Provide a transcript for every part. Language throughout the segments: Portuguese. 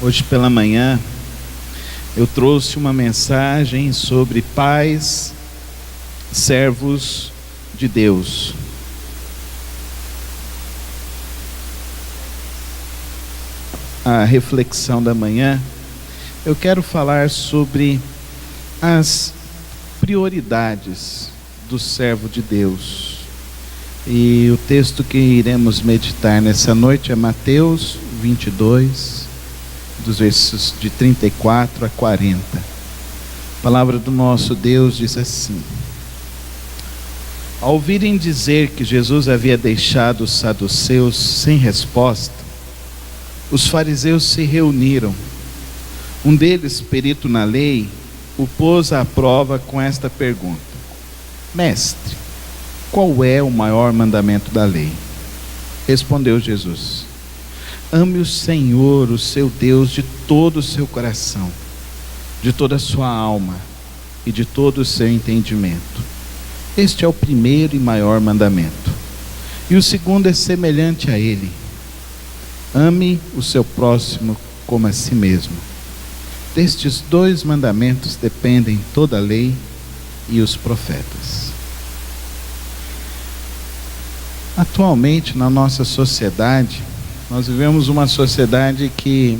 Hoje pela manhã eu trouxe uma mensagem sobre pais, servos de Deus. A reflexão da manhã, eu quero falar sobre as prioridades do servo de Deus. E o texto que iremos meditar nessa noite é Mateus 22, dos versos de 34 a 40. A palavra do nosso Deus diz assim: Ao ouvirem dizer que Jesus havia deixado os saduceus sem resposta, os fariseus se reuniram. Um deles, perito na lei, o pôs à prova com esta pergunta: Mestre, qual é o maior mandamento da lei? Respondeu Jesus: Ame o Senhor, o seu Deus, de todo o seu coração, de toda a sua alma e de todo o seu entendimento. Este é o primeiro e maior mandamento. E o segundo é semelhante a ele: ame o seu próximo como a si mesmo. Destes dois mandamentos dependem toda a lei e os profetas. Atualmente, na nossa sociedade, nós vivemos uma sociedade que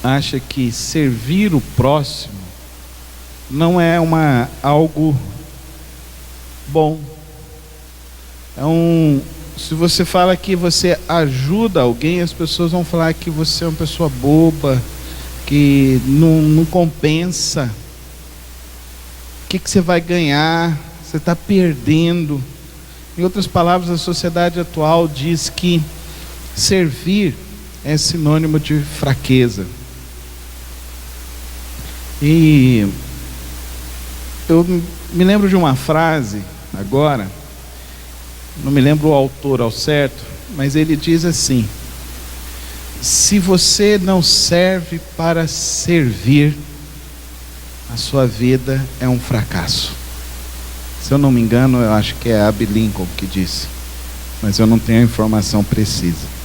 acha que servir o próximo não é algo bom. Se você fala que você ajuda alguém, as pessoas vão falar que você é uma pessoa boba, que não compensa. O que você vai ganhar? Você está perdendo. Em outras palavras, a sociedade atual diz que servir é sinônimo de fraqueza. E eu me lembro de uma frase agora, não me lembro o autor ao certo, mas ele diz assim: se você não serve para servir, a sua vida é um fracasso. Se eu não me engano, eu acho que é Abe Lincoln que disse, mas eu não tenho a informação precisa.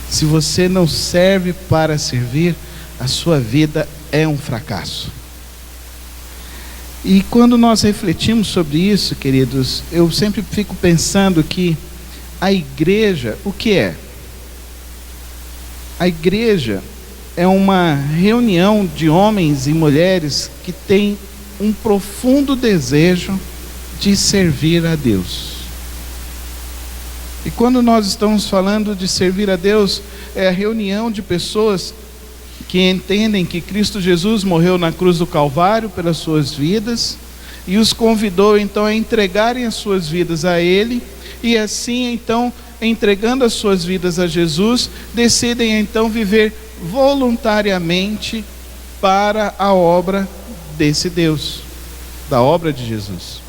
Se você não serve para servir, a sua vida é um fracasso. E quando nós refletimos sobre isso, queridos, eu sempre fico pensando que a igreja, o que é? A igreja é uma reunião de homens e mulheres que têm um profundo desejo de servir a Deus. E quando nós estamos falando de servir a Deus, é a reunião de pessoas que entendem que Cristo Jesus morreu na cruz do Calvário pelas suas vidas e os convidou então a entregarem as suas vidas a Ele, e assim então, entregando as suas vidas a Jesus, decidem então viver voluntariamente para a obra desse Deus, da obra de Jesus.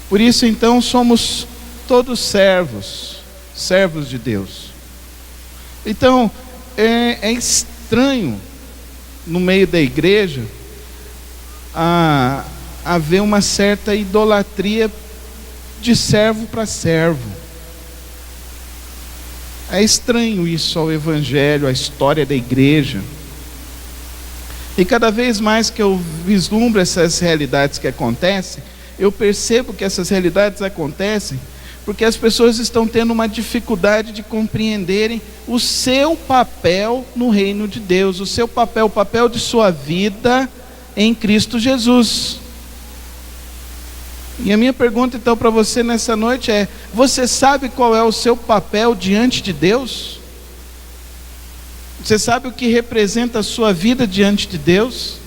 Por isso então somos todos servos de Deus. Então é estranho no meio da igreja haver uma certa idolatria de servo para servo. É estranho isso ao Evangelho, à história da igreja. E cada vez mais que eu vislumbro essas realidades que acontecem, eu percebo que essas realidades acontecem porque as pessoas estão tendo uma dificuldade de compreenderem o seu papel no reino de Deus, o papel de sua vida em Cristo Jesus. E a minha pergunta então para você nessa noite é: você sabe qual é o seu papel diante de Deus? Você sabe o que representa a sua vida diante de Deus?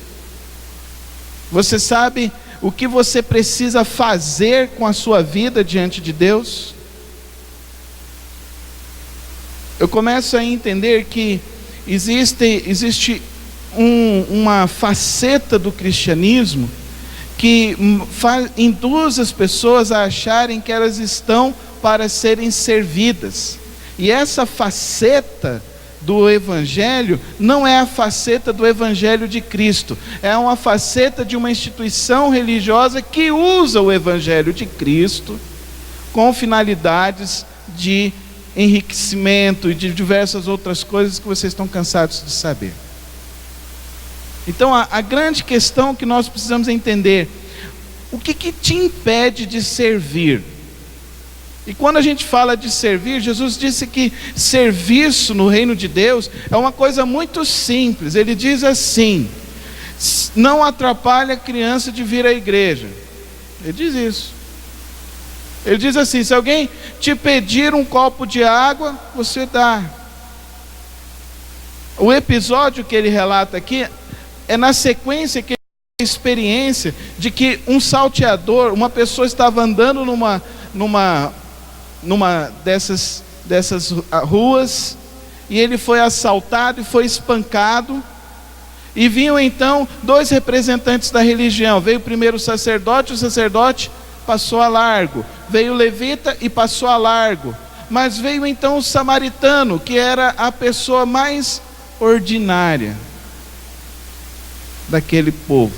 Você sabe o que você precisa fazer com a sua vida diante de Deus? Eu começo a entender que existe uma faceta do cristianismo que induz as pessoas a acharem que elas estão para serem servidas. E essa faceta do Evangelho não é a faceta do Evangelho de Cristo, é uma faceta de uma instituição religiosa que usa o Evangelho de Cristo com finalidades de enriquecimento e de diversas outras coisas que vocês estão cansados de saber. Então a grande questão que nós precisamos entender: o que te impede de servir? E quando a gente fala de servir, Jesus disse que serviço no reino de Deus é uma coisa muito simples. Ele diz assim: não atrapalhe a criança de vir à igreja. Ele diz isso. Ele diz assim: se alguém te pedir um copo de água, você dá. O episódio que ele relata aqui é na sequência que ele tem a experiência de que um salteador, uma pessoa estava andando numa dessas ruas, e ele foi assaltado e foi espancado. E vinham então dois representantes da religião. Veio primeiro o sacerdote passou a largo. Veio o levita e passou a largo. Mas veio então o samaritano, que era a pessoa mais ordinária daquele povo.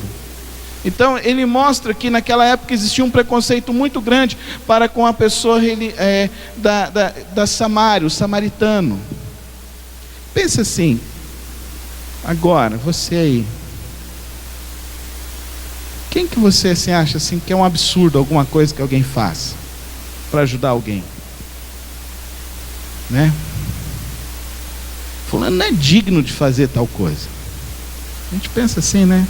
Então ele mostra que naquela época existia um preconceito muito grande para com a pessoa da Samária, o samaritano. Pensa assim, agora, você aí, quem que você assim, acha assim, que é um absurdo alguma coisa que alguém faça para ajudar alguém? Né? Fulano não é digno de fazer tal coisa. A gente pensa assim, né?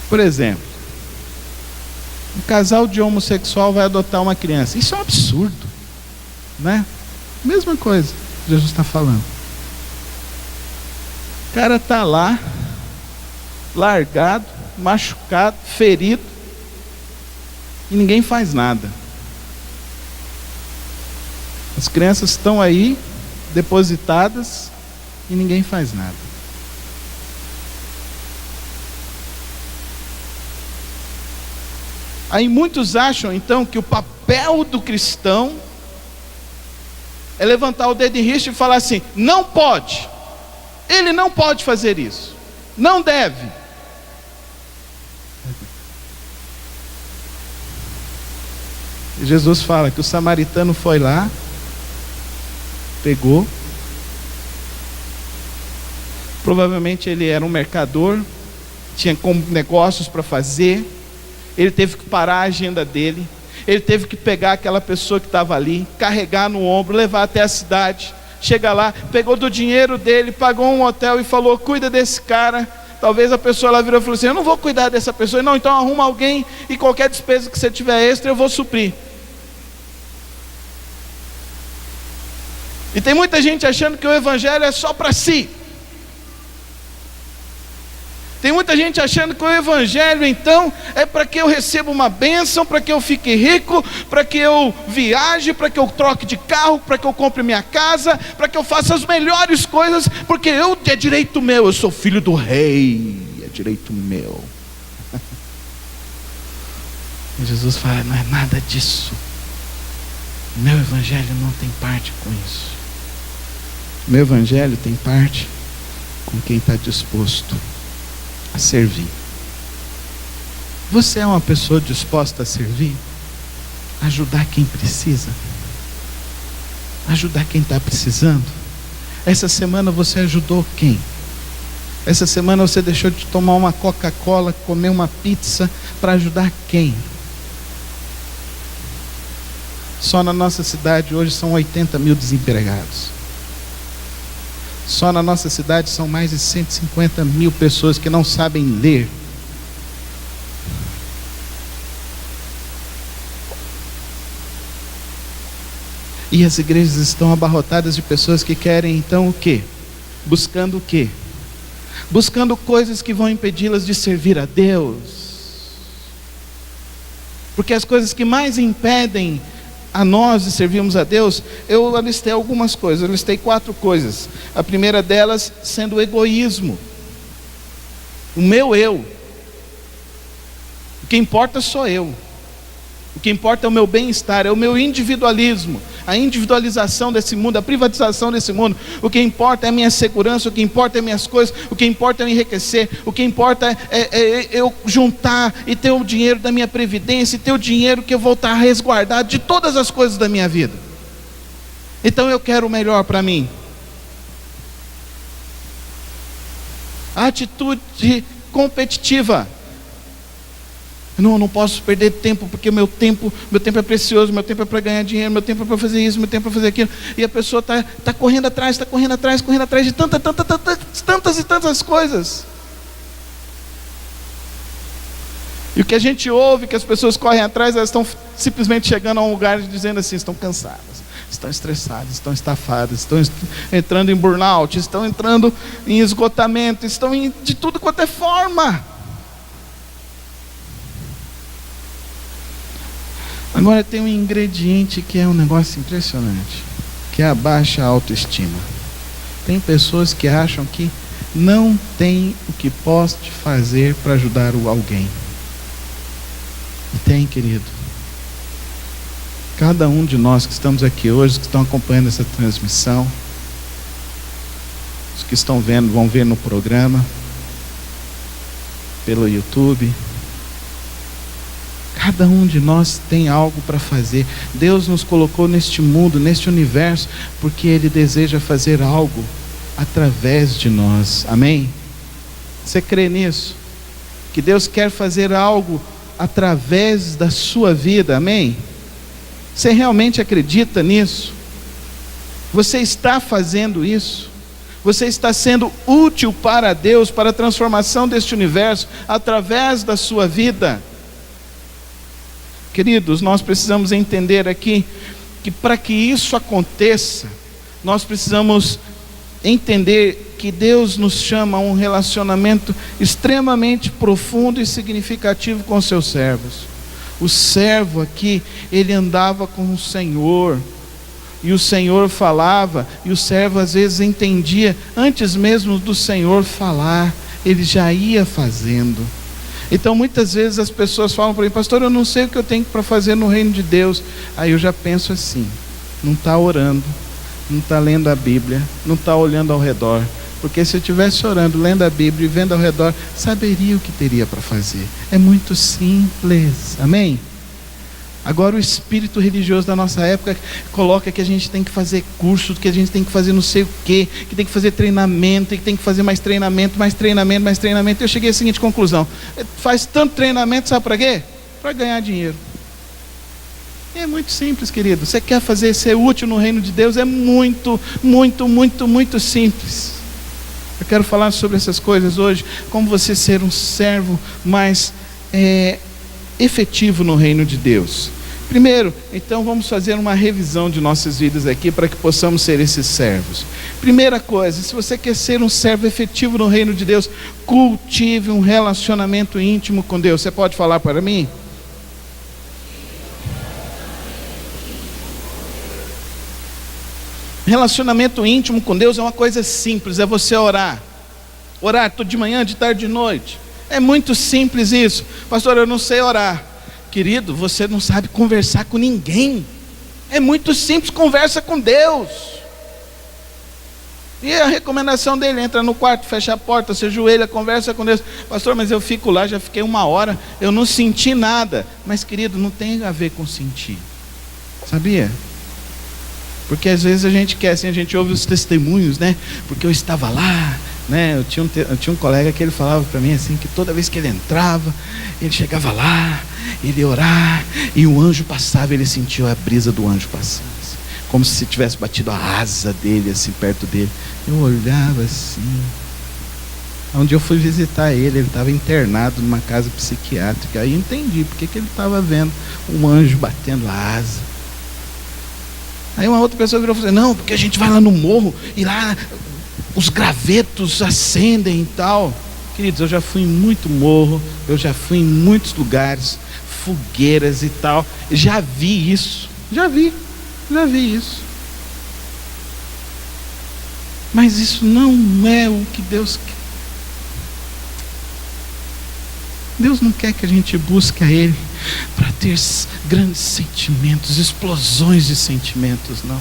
Por exemplo, um casal de homossexual vai adotar uma criança. Isso é um absurdo, né? Mesma coisa que Jesus está falando. O cara está lá, largado, machucado, ferido, e ninguém faz nada. As crianças estão aí, depositadas, e ninguém faz nada. Aí muitos acham então que o papel do cristão é levantar o dedo em riste e falar assim: não pode, ele não pode fazer isso, não deve. E Jesus fala que o samaritano foi lá, pegou, provavelmente ele era um mercador, tinha negócios para fazer. Ele teve que parar a agenda dele, ele teve que pegar aquela pessoa que estava ali, carregar no ombro, levar até a cidade. Chega lá, pegou do dinheiro dele, pagou um hotel e falou: cuida desse cara. Talvez a pessoa lá virou e falou assim: eu não vou cuidar dessa pessoa. Não, então arruma alguém, e qualquer despesa que você tiver extra eu vou suprir. E tem muita gente achando que o evangelho é só para si. Tem muita gente achando que o evangelho então é para que eu receba uma bênção, para que eu fique rico, para que eu viaje, para que eu troque de carro, para que eu compre minha casa, para que eu faça as melhores coisas, porque é direito meu, eu sou filho do rei, é direito meu. E Jesus fala: não é nada disso. Meu evangelho não tem parte com isso. Meu evangelho tem parte com quem está disposto a servir. Você é uma pessoa disposta a servir? Ajudar quem precisa? Ajudar quem está precisando? Essa semana você ajudou quem? Essa semana você deixou de tomar uma Coca-Cola, comer uma pizza para ajudar quem? Só na nossa cidade hoje são 80 mil desempregados. Só na nossa cidade são mais de 150 mil pessoas que não sabem ler. E as igrejas estão abarrotadas de pessoas que querem então o quê? Buscando o quê? Buscando coisas que vão impedi-las de servir a Deus. Porque as coisas que mais impedem a nós de servirmos a Deus, eu listei algumas coisas, eu listei 4 coisas. A primeira delas sendo o egoísmo. O meu eu. O que importa sou eu. O que importa é o meu bem-estar, é o meu individualismo, a individualização desse mundo, a privatização desse mundo. O que importa é a minha segurança, o que importa é minhas coisas, o que importa é eu enriquecer, o que importa é eu juntar e ter o dinheiro da minha previdência, e ter o dinheiro que eu vou estar resguardado de todas as coisas da minha vida. Então eu quero o melhor para mim. A atitude competitiva. Eu não posso perder tempo, porque meu tempo é precioso, meu tempo é para ganhar dinheiro, meu tempo é para fazer isso, meu tempo é para fazer aquilo. E a pessoa está correndo atrás de tantas e tantas coisas. E o que a gente ouve, que as pessoas correm atrás, elas estão simplesmente chegando a um lugar dizendo assim, estão cansadas, estão estressadas, estão estafadas, estão entrando em burnout, estão entrando em esgotamento, estão de tudo quanto é forma. Agora tem um ingrediente que é um negócio impressionante, que é a baixa autoestima. Tem pessoas que acham que não tem o que posso fazer para ajudar alguém. E tem, querido. Cada um de nós que estamos aqui hoje, que estão acompanhando essa transmissão, os que estão vendo, vão ver no programa, pelo YouTube. Cada um de nós tem algo para fazer. Deus nos colocou neste mundo, neste universo, porque Ele deseja fazer algo através de nós. Amém? Você crê nisso? Que Deus quer fazer algo através da sua vida, amém? Você realmente acredita nisso? Você está fazendo isso? Você está sendo útil para Deus, para a transformação deste universo, através da sua vida? Queridos, nós precisamos entender aqui, que para que isso aconteça, nós precisamos entender que Deus nos chama a um relacionamento extremamente profundo e significativo com seus servos. O servo aqui, ele andava com o Senhor, e o Senhor falava, e o servo às vezes entendia, antes mesmo do Senhor falar, ele já ia fazendo. Então muitas vezes as pessoas falam para mim, pastor, eu não sei o que eu tenho para fazer no reino de Deus. Aí eu já penso assim, não está orando, não está lendo a Bíblia, não está olhando ao redor. Porque se eu estivesse orando, lendo a Bíblia e vendo ao redor, saberia o que teria para fazer. É muito simples, amém? Agora o espírito religioso da nossa época coloca que a gente tem que fazer curso, que a gente tem que fazer não sei o quê, que tem que fazer treinamento, que tem que fazer mais treinamento. E eu cheguei à seguinte conclusão: faz tanto treinamento, sabe para quê? Para ganhar dinheiro. E é muito simples, querido. Você quer ser útil no reino de Deus? É muito simples. Eu quero falar sobre essas coisas hoje, como você ser um servo mais efetivo no reino de Deus. Primeiro, então vamos fazer uma revisão de nossas vidas aqui, para que possamos ser esses servos. Primeira coisa, se você quer ser um servo efetivo no reino de Deus, cultive um relacionamento íntimo com Deus. Você pode falar para mim? Relacionamento íntimo com Deus é uma coisa simples, é você orar tudo de manhã, de tarde, de noite. É muito simples isso. Pastor, eu não sei orar. Querido, você não sabe conversar com ninguém. É muito simples, conversa com Deus. E a recomendação dele, entra no quarto, fecha a porta, se ajoelha, conversa com Deus. Pastor, mas eu fico lá, já fiquei 1 hora, eu não senti nada. Mas querido, não tem a ver com sentir, sabia? Porque às vezes a gente quer, assim, a gente ouve os testemunhos, né? Porque eu estava lá, né? Eu tinha um colega que ele falava para mim assim, que toda vez que ele entrava, ele chegava lá, ele ia orar, e o anjo passava, ele sentia a brisa do anjo passando, assim, como se tivesse batido a asa dele, assim, perto dele. Eu olhava assim. Um dia eu fui visitar ele estava internado numa casa psiquiátrica, aí eu entendi porque que ele estava vendo um anjo batendo a asa. Aí uma outra pessoa virou e falou assim, não, porque a gente vai lá no morro, e lá os gravetos acendem e tal. Queridos, eu já fui em muito morro, eu já fui em muitos lugares, fogueiras e tal, já vi isso, já vi isso. Mas isso não é o que Deus quer. Deus não quer que a gente busque a Ele para ter grandes sentimentos, explosões de sentimentos, não.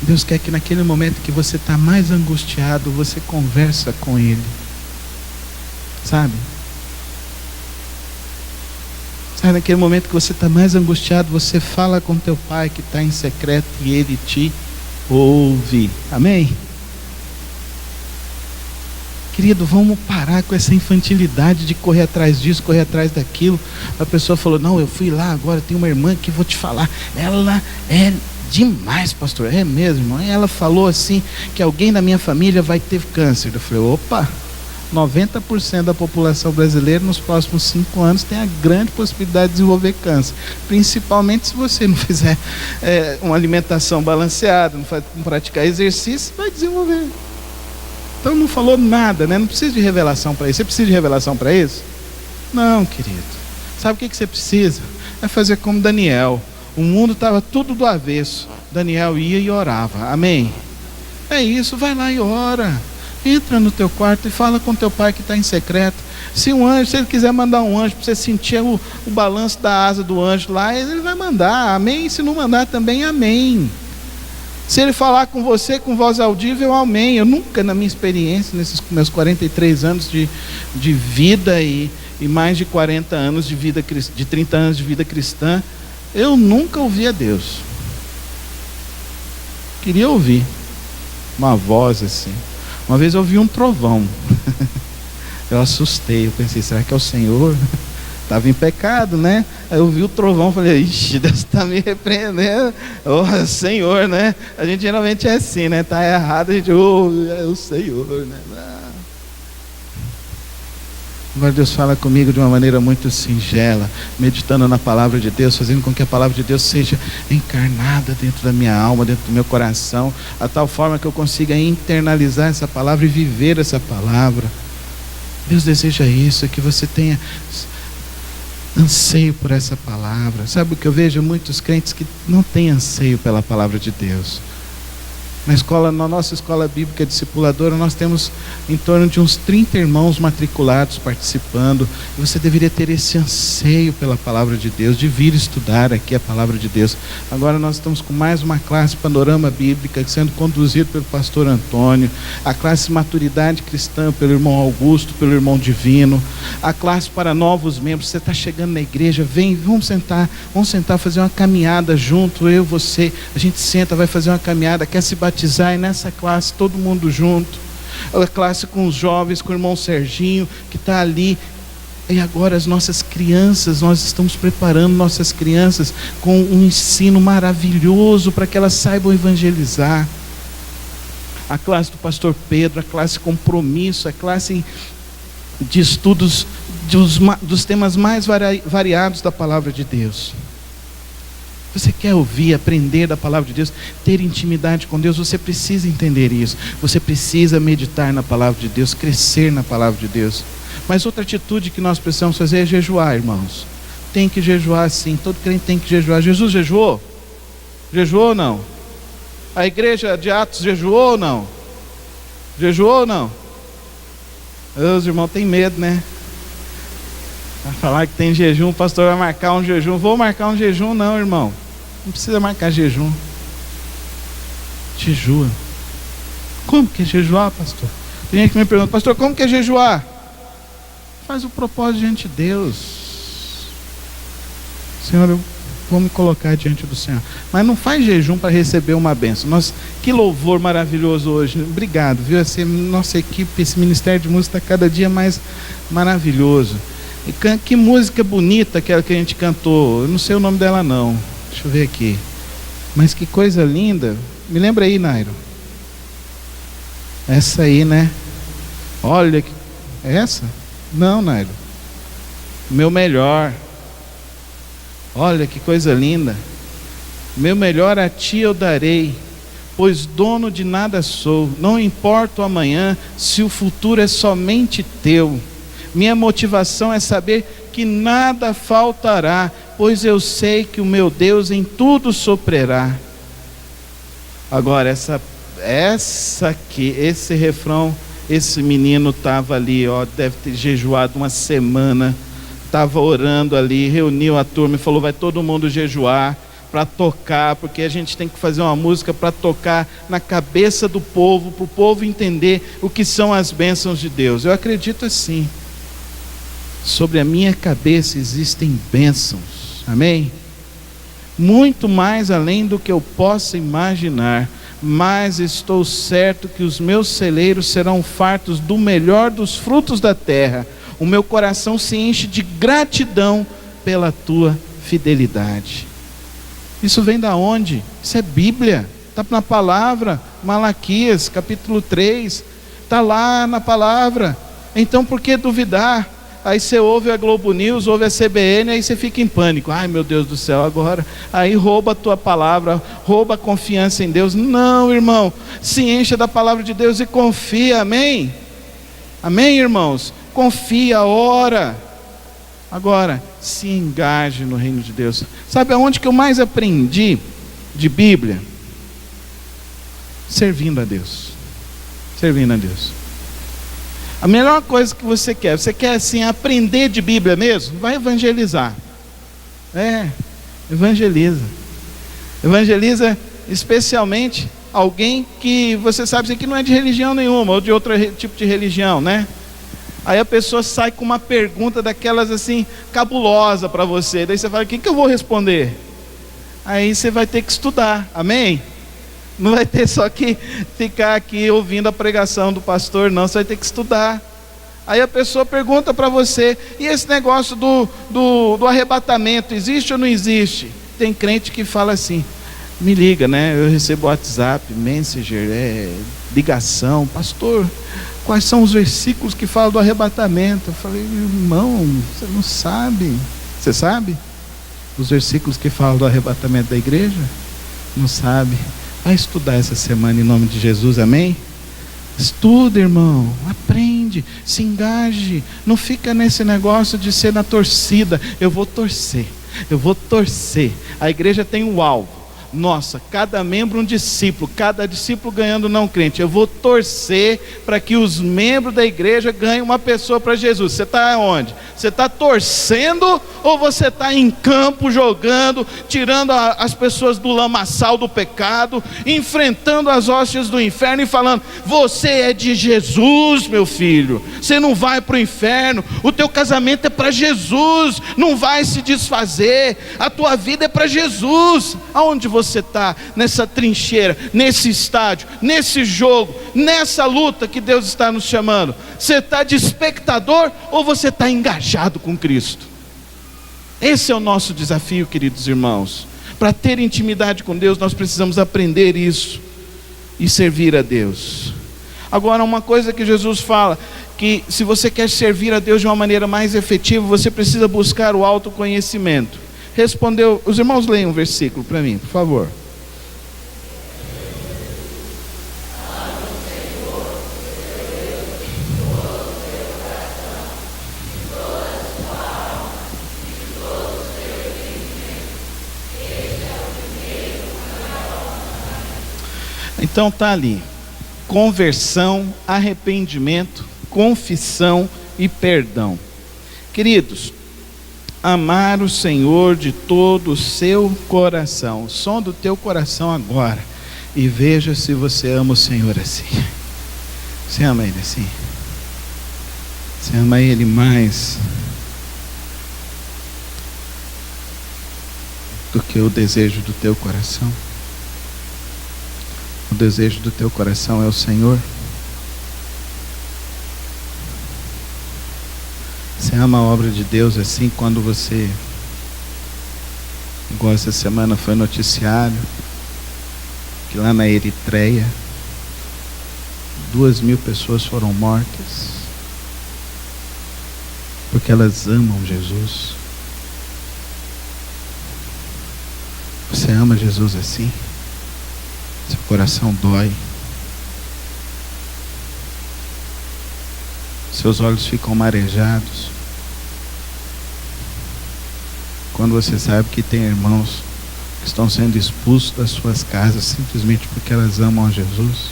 Deus quer que naquele momento que você está mais angustiado, você conversa com Ele, sabe? Sabe, naquele momento que você está mais angustiado, você fala com teu pai que está em secreto e ele te ouve. Amém? Querido, vamos parar com essa infantilidade de correr atrás disso, correr atrás daquilo. A pessoa falou, não, eu fui lá agora, tem uma irmã que vou te falar. Ela é demais, pastor. É mesmo, irmão. Ela falou assim, que alguém da minha família vai ter câncer. Eu falei, opa, 90% da população brasileira nos próximos 5 anos tem a grande possibilidade de desenvolver câncer. Principalmente se você não fizer uma alimentação balanceada, não praticar exercício, vai desenvolver. Então não falou nada, né? Não precisa de revelação para isso. Você precisa de revelação para isso? Não, querido. Sabe o que você precisa? É fazer como Daniel. O mundo estava tudo do avesso. Daniel ia e orava. Amém? É isso, vai lá e ora. Entra no teu quarto e fala com teu pai que está em secreto. Se ele quiser mandar um anjo para você sentir o balanço da asa do anjo lá, ele vai mandar. Amém? Se não mandar também, amém. Se ele falar com você com voz audível, amém. Eu nunca, na minha experiência, nesses meus 43 anos de vida e mais de 40 anos de vida, de 30 anos de vida cristã, eu nunca ouvi a Deus. Queria ouvir uma voz assim. Uma vez eu ouvi um trovão. Eu assustei, eu pensei, será que é o Senhor? Estava em pecado, né? Aí eu vi o trovão, falei, ixi, Deus está me repreendendo. Oh, Senhor, né? A gente geralmente é assim, né? Está errado, a gente, oh, é o Senhor, né? Agora Deus fala comigo de uma maneira muito singela, meditando na palavra de Deus, fazendo com que a palavra de Deus seja encarnada dentro da minha alma, dentro do meu coração, a tal forma que eu consiga internalizar essa palavra e viver essa palavra. Deus deseja isso, que você tenha anseio por essa palavra. Sabe o que eu vejo? Muitos crentes que não têm anseio pela palavra de Deus. Na nossa escola bíblica discipuladora, nós temos em torno de uns 30 irmãos matriculados participando. E você deveria ter esse anseio pela palavra de Deus, de vir estudar aqui a palavra de Deus. Agora nós estamos com mais uma classe Panorama Bíblica, sendo conduzido pelo pastor Antônio. A classe Maturidade Cristã, pelo irmão Augusto, pelo irmão Divino. A classe para novos membros. Você está chegando na igreja, vem, vamos sentar, fazer uma caminhada junto, eu, você. A gente senta, vai fazer uma caminhada, quer se batizar, e nessa classe todo mundo junto. A classe com os jovens, com o irmão Serginho que está ali. E agora as nossas crianças, nós estamos preparando nossas crianças com um ensino maravilhoso para que elas saibam evangelizar. A classe do pastor Pedro, a classe Compromisso, a classe de estudos dos temas mais variados da palavra de Deus. Você quer ouvir, aprender da palavra de Deus, ter intimidade com Deus, você precisa entender isso. Você precisa meditar na palavra de Deus, crescer na palavra de Deus. Mas outra atitude que nós precisamos fazer é jejuar, irmãos. Tem que jejuar sim, todo crente tem que jejuar. Jesus jejuou? Jejuou ou não? A igreja de Atos jejuou ou não? Jejuou ou não? Os irmãos têm medo, né? Vai falar que tem jejum, o pastor vai marcar um jejum. Vou marcar um jejum não, irmão. Não precisa marcar jejum. Jejua. Como que é jejuar, pastor? Tem gente que me pergunta, pastor, como que é jejuar? Faz o propósito diante de Deus. Senhor, eu vou me colocar diante do Senhor. Mas não faz jejum para receber uma bênção. Que louvor maravilhoso hoje. Obrigado, viu? Nossa equipe, esse ministério de música está cada dia mais maravilhoso. E que música bonita aquela que a gente cantou. Eu não sei o nome dela não. Deixa eu ver aqui. Mas que coisa linda. Me lembra aí, Nairo. Essa aí, né? Olha que... É essa? Não, Nairo. Meu melhor. Olha que coisa linda. Meu melhor a ti eu darei, pois dono de nada sou. Não importa o amanhã, se o futuro é somente teu. Minha motivação é saber que nada faltará, pois eu sei que o meu Deus em tudo soprirá. Agora, esse refrão, esse menino estava ali, deve ter jejuado uma semana, estava orando ali, reuniu a turma e falou, vai todo mundo jejuar para tocar, porque a gente tem que fazer uma música para tocar na cabeça do povo, para o povo entender o que são as bênçãos de Deus. Eu acredito assim. Sobre a minha cabeça existem bênçãos. Amém? Muito mais além do que eu possa imaginar. Mas estou certo que os meus celeiros serão fartos do melhor dos frutos da terra. O meu coração se enche de gratidão pela tua fidelidade. Isso vem da onde? Isso é Bíblia. Está na palavra. Malaquias capítulo 3. Está lá na palavra. Então por que duvidar? Aí você ouve a Globo News, ouve a CBN, aí você fica em pânico. Ai meu Deus do céu, agora. Aí rouba a tua palavra, rouba a confiança em Deus. Não, irmão, se encha da palavra de Deus e confia, amém? Amém, irmãos? Confia, ora. Agora, se engaje no reino de Deus. Sabe aonde que eu mais aprendi de Bíblia? Servindo a Deus. Servindo a Deus. A melhor coisa que você quer assim aprender de Bíblia mesmo? Vai evangelizar. Evangeliza. Evangeliza especialmente alguém que você sabe assim, que não é de religião nenhuma, ou de outro tipo de religião, né? Aí a pessoa sai com uma pergunta daquelas assim, cabulosa para você. Daí você fala, o que eu vou responder? Aí você vai ter que estudar, amém? Não vai ter só que ficar aqui ouvindo a pregação do pastor, não. Você vai ter que estudar. Aí a pessoa pergunta para você, e esse negócio do arrebatamento, existe ou não existe? Tem crente que fala assim, me liga, né? Eu recebo WhatsApp, Messenger, ligação. Pastor, quais são os versículos que falam do arrebatamento? Eu falei, irmão, você não sabe. Você sabe? Os versículos que falam do arrebatamento da igreja? Não sabe. Vai estudar essa semana em nome de Jesus, amém? Estuda, irmão, aprende, se engaje. Não fica nesse negócio de ser na torcida. Eu vou torcer. A igreja tem um alvo. Nossa, cada membro um discípulo, cada discípulo ganhando não crente. Eu vou torcer para que os membros da igreja ganhem uma pessoa para Jesus. Você está onde? Você está torcendo ou você está em campo jogando, tirando as pessoas do lamaçal do pecado, enfrentando as hostes do inferno e falando, você é de Jesus, meu filho, você não vai para o inferno, o teu casamento é para Jesus, não vai se desfazer, a tua vida é para Jesus. Aonde você está nessa trincheira, nesse estádio, nesse jogo, nessa luta que Deus está nos chamando? Você está de espectador ou você está engajado com Cristo? Esse é o nosso desafio, queridos irmãos. Para ter intimidade com Deus, nós precisamos aprender isso e servir a Deus. Agora, uma coisa que Jesus fala, que se você quer servir a Deus de uma maneira mais efetiva, você precisa buscar o autoconhecimento. Respondeu, os irmãos leiam um versículo para mim, por favor. Então está ali, conversão, arrependimento, confissão e perdão. Queridos, amar o Senhor de todo o seu coração. O som do teu coração agora. E veja se você ama o Senhor assim. Você ama Ele assim? Você ama Ele mais do que o desejo do teu coração? O desejo do teu coração é o Senhor? Você ama a obra de Deus assim quando você, igual essa semana foi noticiário, que lá na Eritreia 2.000 pessoas foram mortas porque elas amam Jesus. Você ama Jesus assim? Seu coração dói. Seus olhos ficam marejados quando você sabe que tem irmãos que estão sendo expulsos das suas casas simplesmente porque elas amam a Jesus.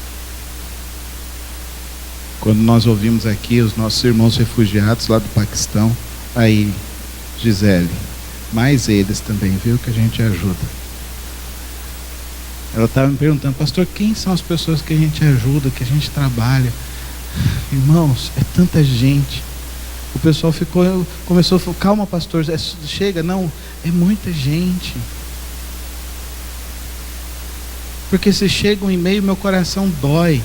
Quando nós ouvimos aqui os nossos irmãos refugiados lá do Paquistão, aí, Gisele, mais eles também, viu, que a gente ajuda. Ela estava me perguntando, pastor, quem são as pessoas que a gente ajuda, que a gente trabalha? Irmãos, é tanta gente. O pessoal começou a falar: calma, pastor, chega, não, é muita gente. Porque se chega um e-mail, meu coração dói.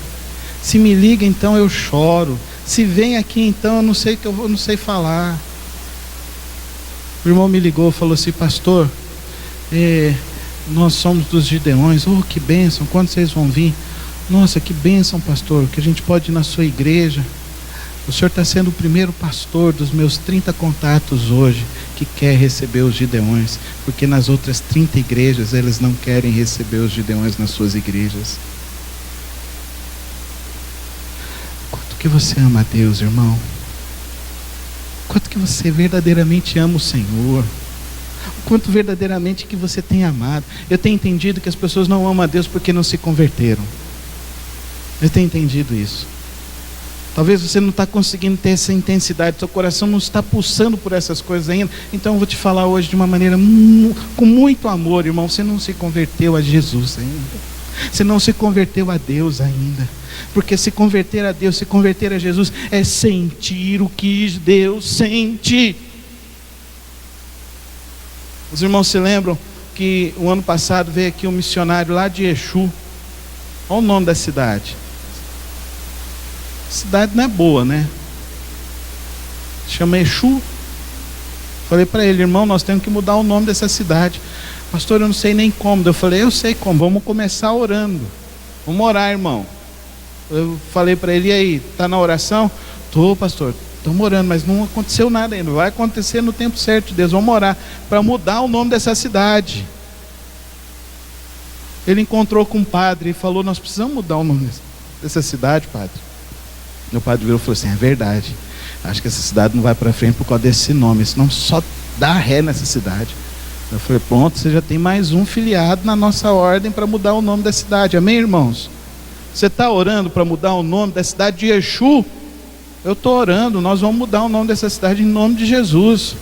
Se me liga, então eu choro. Se vem aqui, então eu não sei falar. O irmão me ligou e falou assim: pastor, nós somos dos Gideões. Oh, que bênção, quando vocês vão vir? Nossa, que bênção, pastor, que a gente pode ir na sua igreja. O senhor está sendo o primeiro pastor dos meus 30 contatos hoje que quer receber os Gideões, porque nas outras 30 igrejas eles não querem receber os Gideões nas suas igrejas. Quanto que você ama a Deus, irmão? Quanto que você verdadeiramente ama o Senhor? O quanto verdadeiramente que você tem amado? Eu tenho entendido que as pessoas não amam a Deus porque não se converteram. Eu tenho entendido isso. Talvez você não está conseguindo ter essa intensidade, seu coração não está pulsando por essas coisas ainda. Então eu vou te falar hoje de uma maneira com muito amor, irmão. Você não se converteu a Jesus ainda. Você não se converteu a Deus ainda. Porque se converter a Deus, se converter a Jesus, é sentir o que Deus sente. Os irmãos se lembram que o ano passado veio aqui um missionário lá de Exu. Olha o nome da cidade. A cidade não é boa, né? Chama Exu. Falei para ele: irmão, nós temos que mudar o nome dessa cidade. Pastor, eu não sei nem como. Eu falei: eu sei como, vamos começar orando. Vamos orar, irmão. Eu falei para ele: e aí, está na oração? Estou, pastor, estamos orando, mas não aconteceu nada ainda. Vai acontecer no tempo certo de Deus. Vamos orar para mudar o nome dessa cidade. Ele encontrou com um padre e falou: nós precisamos mudar o nome dessa cidade, padre. Meu padre virou e falou assim: é verdade, acho que essa cidade não vai para frente por causa desse nome, senão só dá ré nessa cidade. Eu falei: pronto, você já tem mais um filiado na nossa ordem para mudar o nome da cidade. Amém, irmãos? Você está orando para mudar o nome da cidade de Exu? Eu estou orando, nós vamos mudar o nome dessa cidade em nome de Jesus.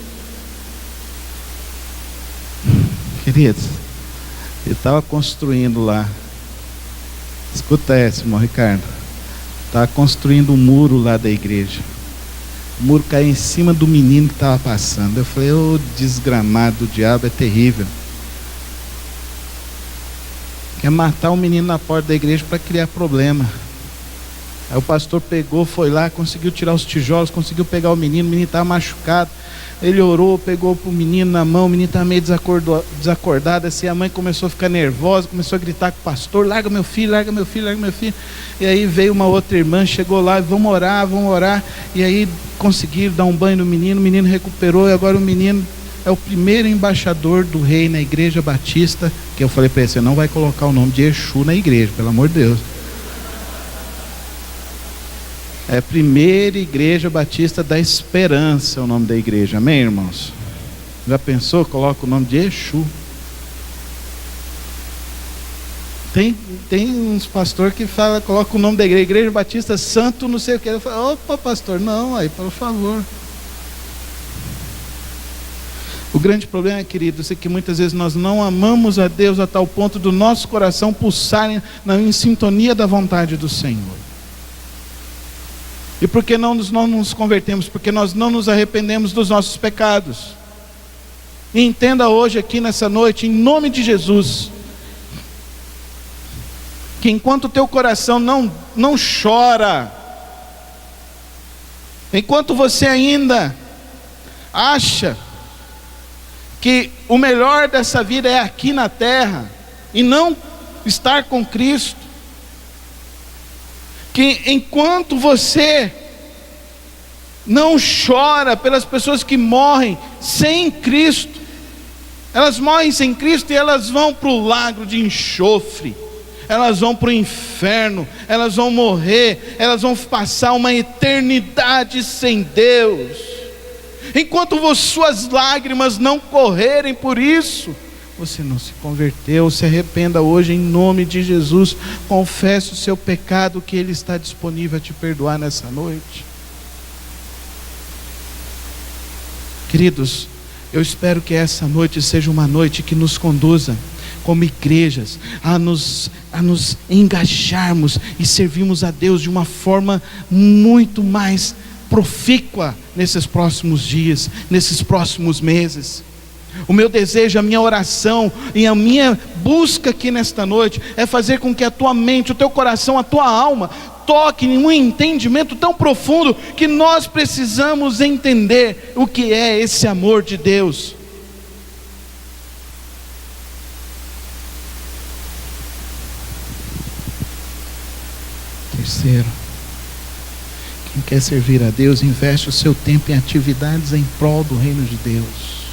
Queridos, ele estava construindo lá. Escuta essa, irmão Ricardo. Estava construindo um muro lá da igreja. O muro caiu em cima do menino que estava passando. Eu falei: ô desgramado, o diabo é terrível. Quer matar o menino na porta da igreja para criar problema. Aí o pastor pegou, foi lá, conseguiu tirar os tijolos, conseguiu pegar o menino estava machucado. Ele orou, pegou o menino na mão, o menino estava meio desacordado, assim, a mãe começou a ficar nervosa, começou a gritar com o pastor: larga meu filho, larga meu filho, larga meu filho. E aí veio uma outra irmã, chegou lá: vamos orar. E aí conseguiram dar um banho no menino, o menino recuperou, e agora o menino é o primeiro embaixador do rei na igreja batista, que eu falei para ele: você não vai colocar o nome de Exu na igreja, pelo amor de Deus. É a primeira igreja batista da esperança, o nome da igreja. Amém, irmãos? Já pensou? Coloca o nome de Exu. Tem uns pastores que falam, coloca o nome da igreja batista santo, não sei o que. Eu falo: opa, pastor, não, aí, por favor. O grande problema, queridos, é que muitas vezes nós não amamos a Deus a tal ponto do nosso coração pulsar em sintonia da vontade do Senhor. E por que não nos convertemos? Porque nós não nos arrependemos dos nossos pecados. E entenda hoje aqui nessa noite, em nome de Jesus, que enquanto o teu coração não chora, enquanto você ainda acha que o melhor dessa vida é aqui na terra e não estar com Cristo, que enquanto você não chora pelas pessoas que morrem sem Cristo, elas morrem sem Cristo e elas vão para o lago de enxofre, elas vão para o inferno, elas vão morrer, elas vão passar uma eternidade sem Deus. Enquanto suas lágrimas não correrem por isso, você não se converteu. Se arrependa hoje em nome de Jesus. Confesse o seu pecado, que Ele está disponível a te perdoar nessa noite. Queridos, eu espero que essa noite seja uma noite que nos conduza como igrejas a nos engajarmos e servirmos a Deus de uma forma muito mais profícua nesses próximos dias, nesses próximos meses. O meu desejo, a minha oração e a minha busca aqui nesta noite é fazer com que a tua mente, o teu coração, a tua alma toque em um entendimento tão profundo que nós precisamos entender o que é esse amor de Deus. Terceiro, quem quer servir a Deus, investe o seu tempo em atividades em prol do reino de Deus.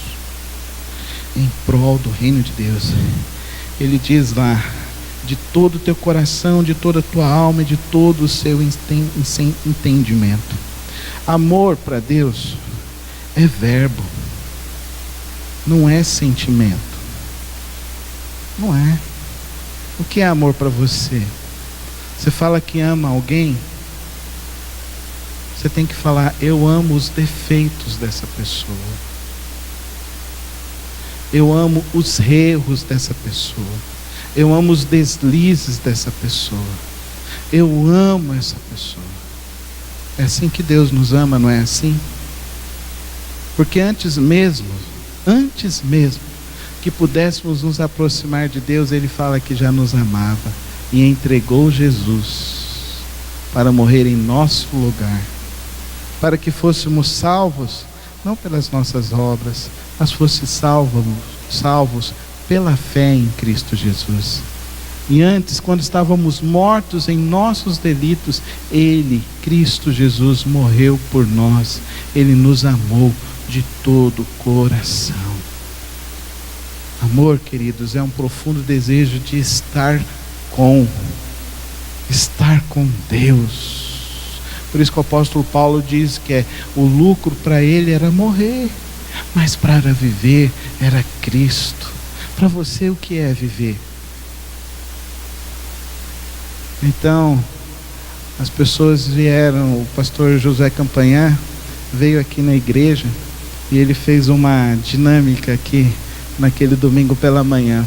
Em prol do reino de Deus. Ele diz lá: de todo o teu coração, de toda a tua alma e de todo o seu entendimento. Amor para Deus é verbo, não é sentimento. Não é. O que é amor para você? Você fala que ama alguém, você tem que falar: eu amo os defeitos dessa pessoa, eu amo os erros dessa pessoa, eu amo os deslizes dessa pessoa, eu amo essa pessoa. É assim que Deus nos ama, não é assim? Porque antes mesmo que pudéssemos nos aproximar de Deus, Ele fala que já nos amava e entregou Jesus para morrer em nosso lugar, para que fôssemos salvos, não pelas nossas obras, mas fosse salvos pela fé em Cristo Jesus. E antes, quando estávamos mortos em nossos delitos, Ele, Cristo Jesus, morreu por nós. Ele nos amou de todo o coração. Amor, queridos, é um profundo desejo de estar com Deus. Por isso que o apóstolo Paulo diz que o lucro para ele era morrer, mas para viver era Cristo. Para você, o que é viver? Então, as pessoas vieram, o pastor José Campanhã veio aqui na igreja e ele fez uma dinâmica aqui naquele domingo pela manhã.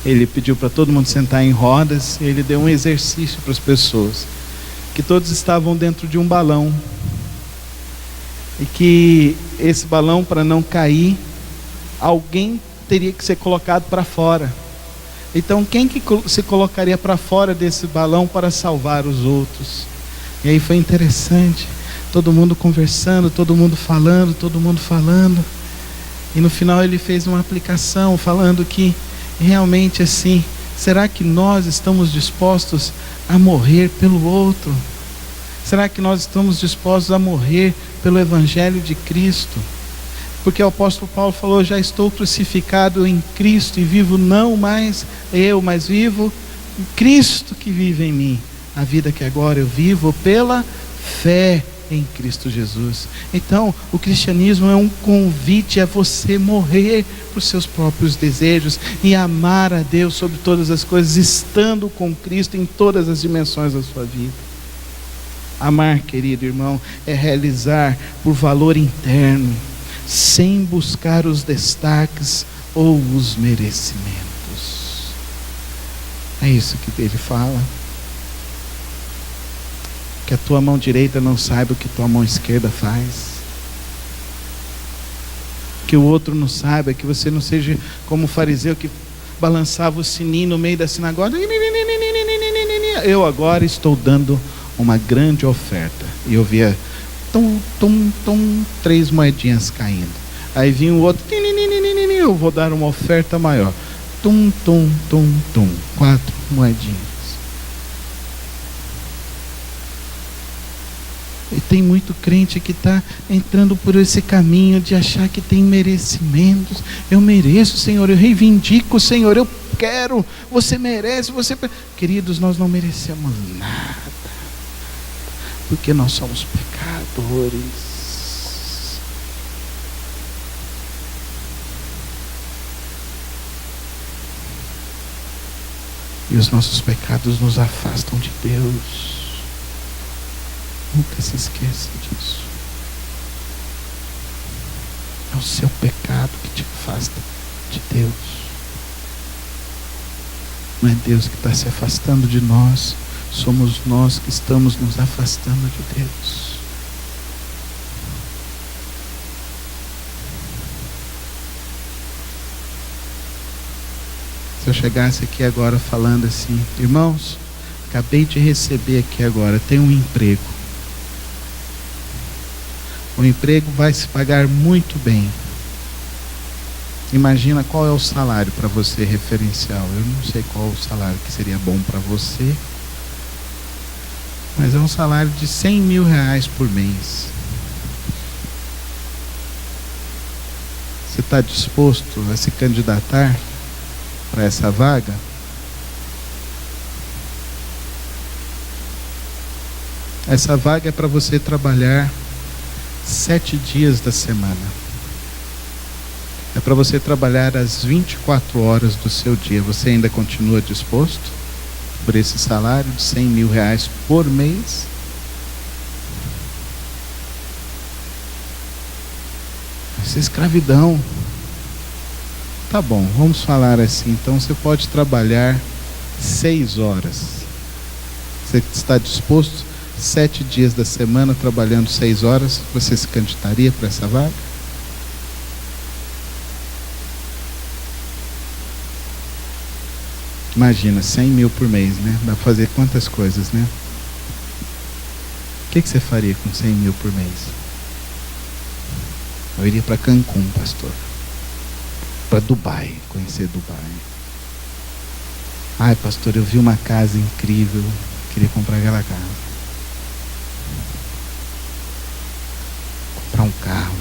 Ele pediu para todo mundo sentar em rodas e ele deu um exercício para as pessoas, que todos estavam dentro de um balão e que esse balão, para não cair, alguém teria que ser colocado para fora. Então quem que se colocaria para fora desse balão para salvar os outros? E aí foi interessante, todo mundo conversando, todo mundo falando, e no final ele fez uma aplicação falando que realmente assim, será que nós estamos dispostos a morrer pelo outro? Será que nós estamos dispostos a morrer pelo Evangelho de Cristo? Porque o apóstolo Paulo falou: já estou crucificado em Cristo e vivo não mais eu, mas vivo em Cristo que vive em mim. A vida que agora eu vivo pela fé em Cristo Jesus. Então, o cristianismo é um convite a você morrer por seus próprios desejos e amar a Deus sobre todas as coisas, estando com Cristo em todas as dimensões da sua vida. Amar, querido irmão, é realizar por valor interno, sem buscar os destaques ou os merecimentos. É isso que ele fala. Que a tua mão direita não saiba o que tua mão esquerda faz. Que o outro não saiba, que você não seja como o fariseu que balançava o sininho no meio da sinagoga. Eu agora estou dando uma grande oferta. E eu via 3 moedinhas caindo. Aí vinha o outro, eu vou dar uma oferta maior. 4 moedinhas. E tem muito crente que está entrando por esse caminho de achar que tem merecimentos. Eu mereço, Senhor, eu reivindico, Senhor, eu quero, você merece, Queridos, nós não merecemos nada, porque nós somos pecadores. E os nossos pecados nos afastam de Deus. Nunca se esqueça disso. É o seu pecado que te afasta de Deus. Não é Deus que está se afastando de nós, somos nós que estamos nos afastando de Deus. Se eu chegasse aqui agora falando assim: irmãos, acabei de receber aqui agora, tem um emprego. O emprego vai se pagar muito bem. Imagina qual é o salário para você referencial. Eu não sei qual o salário que seria bom para você, mas é um salário de 100 mil reais por mês. Você está disposto a se candidatar para essa vaga? Essa vaga é para você trabalhar 7 dias da semana. É para você trabalhar as 24 horas do seu dia. Você ainda continua disposto por esse salário de 100 mil reais por mês? Essa escravidão. Tá bom, vamos falar assim. Então você pode trabalhar 6 horas. Você está disposto 7 dias da semana trabalhando 6 horas? Você se candidataria para essa vaga? Imagina, 100 mil por mês, né? Dá para fazer quantas coisas, né? O que você faria com 100 mil por mês? Eu iria para Cancún, pastor. Para Dubai, conhecer Dubai. Ai, pastor, eu vi uma casa incrível, queria comprar aquela casa. Comprar um carro.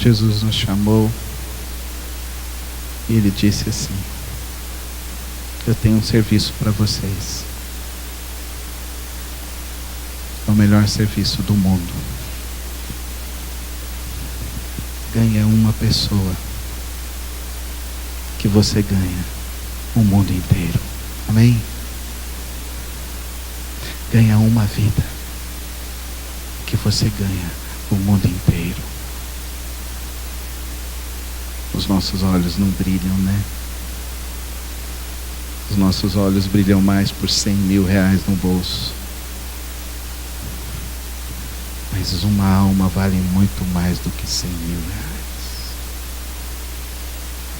Jesus nos chamou e Ele disse assim: eu tenho um serviço para vocês. É o melhor serviço do mundo. Ganha uma pessoa que você ganha o mundo inteiro. Amém? Ganha uma vida que você ganha o mundo inteiro. Os nossos olhos não brilham, né? Os nossos olhos brilham mais por 100 mil reais no bolso. Mas uma alma vale muito mais do que 100 mil reais.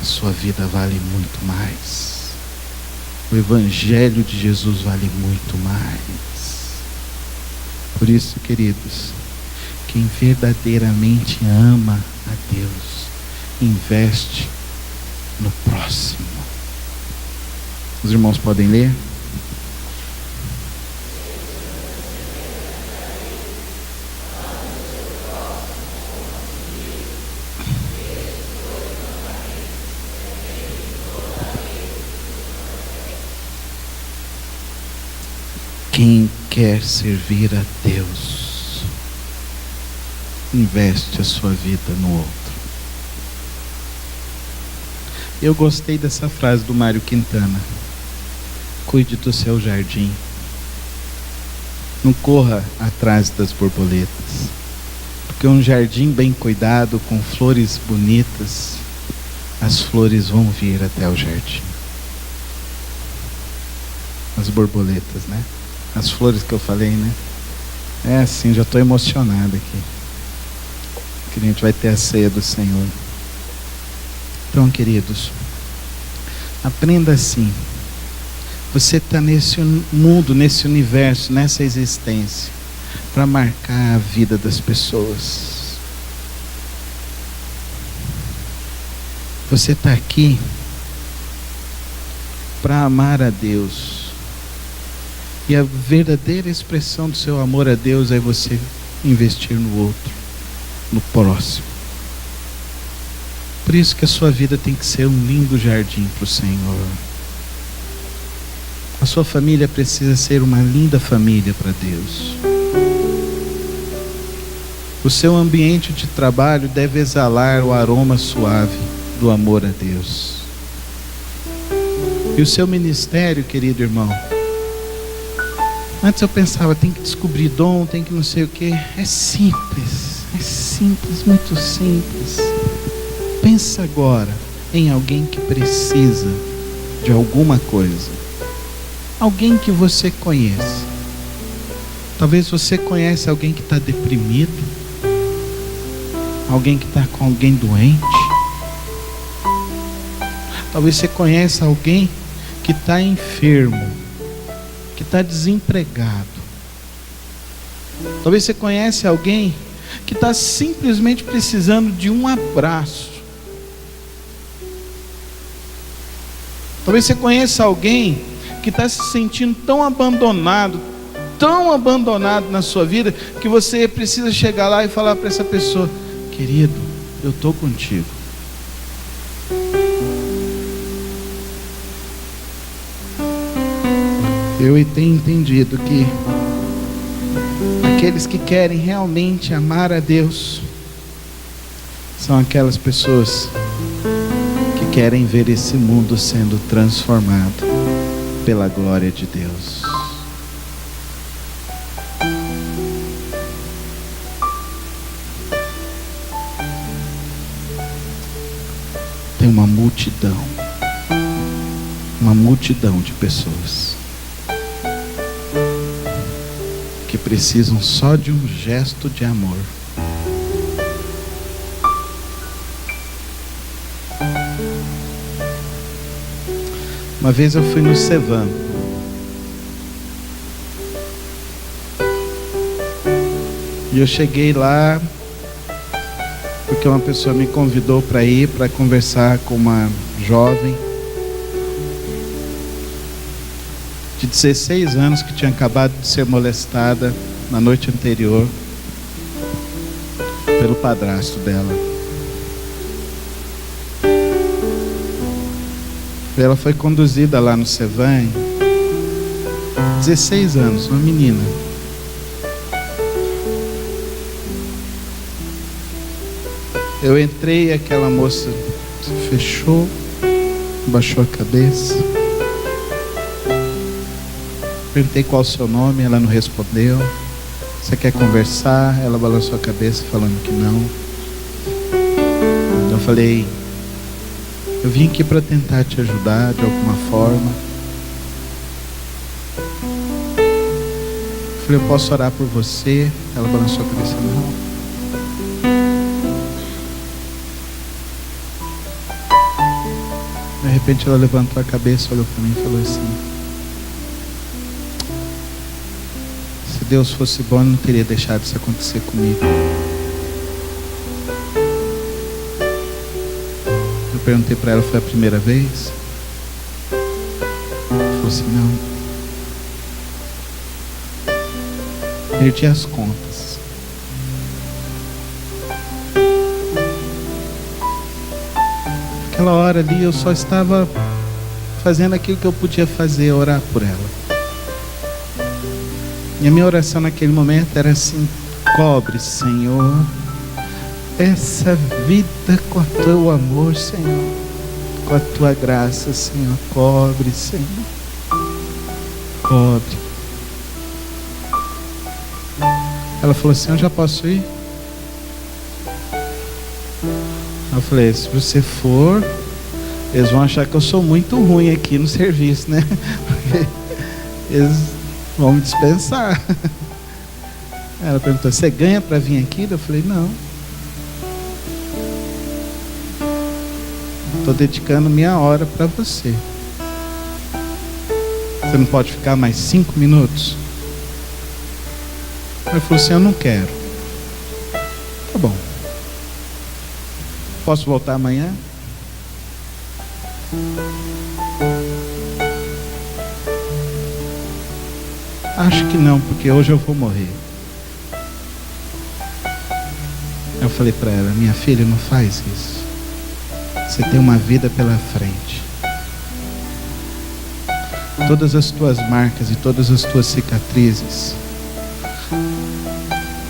A sua vida vale muito mais. O Evangelho de Jesus vale muito mais. Por isso, queridos, quem verdadeiramente ama a Deus, investe no próximo. Os irmãos podem ler? Quem quer servir a Deus, investe a sua vida no outro. Eu gostei dessa frase do Mário Quintana: cuide do seu jardim, não corra atrás das borboletas, porque um jardim bem cuidado, com flores bonitas, as flores vão vir até o jardim. As borboletas, né? As flores que eu falei, né? É assim, já estou emocionado aqui, que a gente vai ter a ceia do Senhor. Então, queridos, aprenda assim. Você está nesse mundo, nesse universo, nessa existência, para marcar a vida das pessoas. Você está aqui para amar a Deus. E a verdadeira expressão do seu amor a Deus é você investir no outro, no próximo. Por isso que a sua vida tem que ser um lindo jardim para o Senhor. A sua família precisa ser uma linda família para Deus. O seu ambiente de trabalho deve exalar o aroma suave do amor a Deus. E o seu ministério, querido irmão, antes eu pensava, tem que descobrir dom, tem que não sei o que. É simples, muito simples. Pensa agora em alguém que precisa de alguma coisa. Alguém que você conhece. Talvez você conheça alguém que está deprimido, alguém que está com alguém doente. Talvez você conheça alguém que está enfermo, que está desempregado. Talvez você conheça alguém que está simplesmente precisando de um abraço. Talvez você conheça alguém que está se sentindo tão abandonado na sua vida, que você precisa chegar lá e falar para essa pessoa: querido, eu estou contigo. Eu tenho entendido que aqueles que querem realmente amar a Deus são aquelas pessoas que querem ver esse mundo sendo transformado pela glória de Deus. Tem uma multidão de pessoas que precisam só de um gesto de amor. Uma vez eu fui no Cevan, e eu cheguei lá porque uma pessoa me convidou para ir para conversar com uma jovem de 16 anos que tinha acabado de ser molestada na noite anterior pelo padrasto dela. Ela foi conduzida lá no Cevan, 16 anos, uma menina. Eu entrei e aquela moça se fechou, baixou a cabeça. Perguntei qual o seu nome, ela não respondeu. Você quer conversar? Ela balançou a cabeça falando que não. Eu falei: eu vim aqui para tentar te ajudar de alguma forma. Eu falei: eu posso orar por você? Ela balançou a cabeça: não. De repente ela levantou a cabeça, olhou para mim e falou assim: se Deus fosse bom, não teria deixado isso acontecer comigo. Eu perguntei para ela: foi a primeira vez? Ela falou assim: não. Perdi as contas. Naquela hora ali eu só estava fazendo aquilo que eu podia fazer, orar por ela. E a minha oração naquele momento era assim: cobre, Senhor, essa vida com o teu amor, Senhor, com a tua graça, Senhor. Cobre, Senhor, cobre. Ela falou assim: eu já posso ir? Eu falei: se você for, eles vão achar que eu sou muito ruim aqui no serviço, né? Eles vão me dispensar. Ela perguntou: você ganha para vir aqui? Eu falei: não. Estou dedicando minha hora para você. Você não pode ficar mais 5 minutos? Ela falou assim: eu não quero. Tá bom. Posso voltar amanhã? Acho que não, porque hoje eu vou morrer. Eu falei para ela: minha filha, não faz isso. Você tem uma vida pela frente. Todas as tuas marcas e todas as tuas cicatrizes,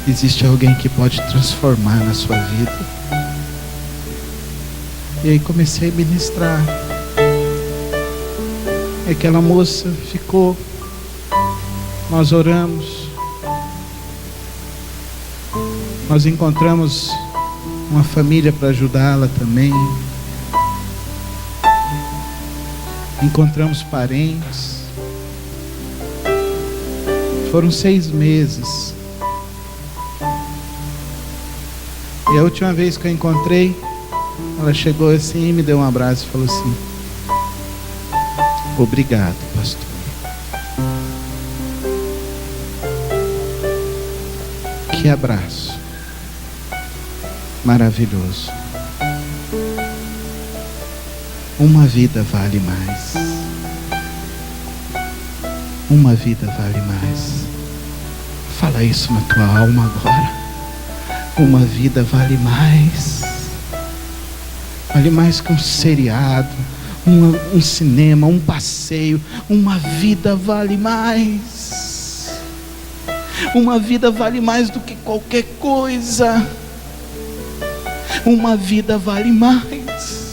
existe alguém que pode transformar na sua vida. E aí comecei a ministrar. E aquela moça ficou. Nós oramos. Nós encontramos uma família para ajudá-la também. Encontramos parentes. Foram 6 meses. E a última vez que eu encontrei, ela chegou assim e me deu um abraço e falou assim: obrigado, pastor. Que abraço maravilhoso. Uma vida vale mais. Uma vida vale mais. Fala isso na tua alma agora. Uma vida vale mais. Vale mais que um seriado, um cinema, um passeio. Uma vida vale mais. Uma vida vale mais do que qualquer coisa. Uma vida vale mais.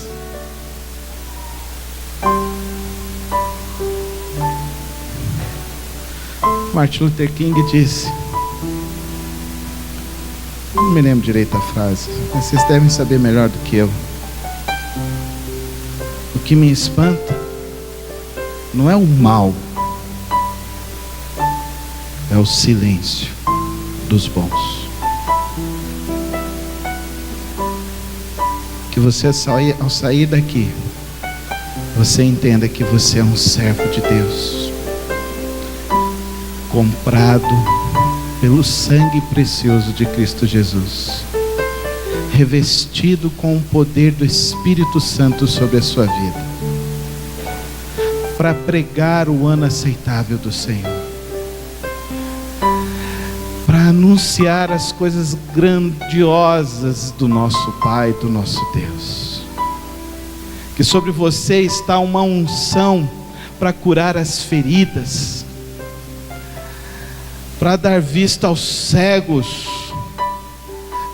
Martin Luther King disse, não me lembro direito a frase, mas vocês devem saber melhor do que eu. O que me espanta não é o mal, é o silêncio dos bons. Que você, ao sair daqui, você entenda que você é um servo de Deus, comprado pelo sangue precioso de Cristo Jesus, revestido com o poder do Espírito Santo sobre a sua vida, para pregar o ano aceitável do Senhor, para anunciar as coisas grandiosas do nosso Pai, do nosso Deus. Que sobre você está uma unção para curar as feridas, para dar vista aos cegos,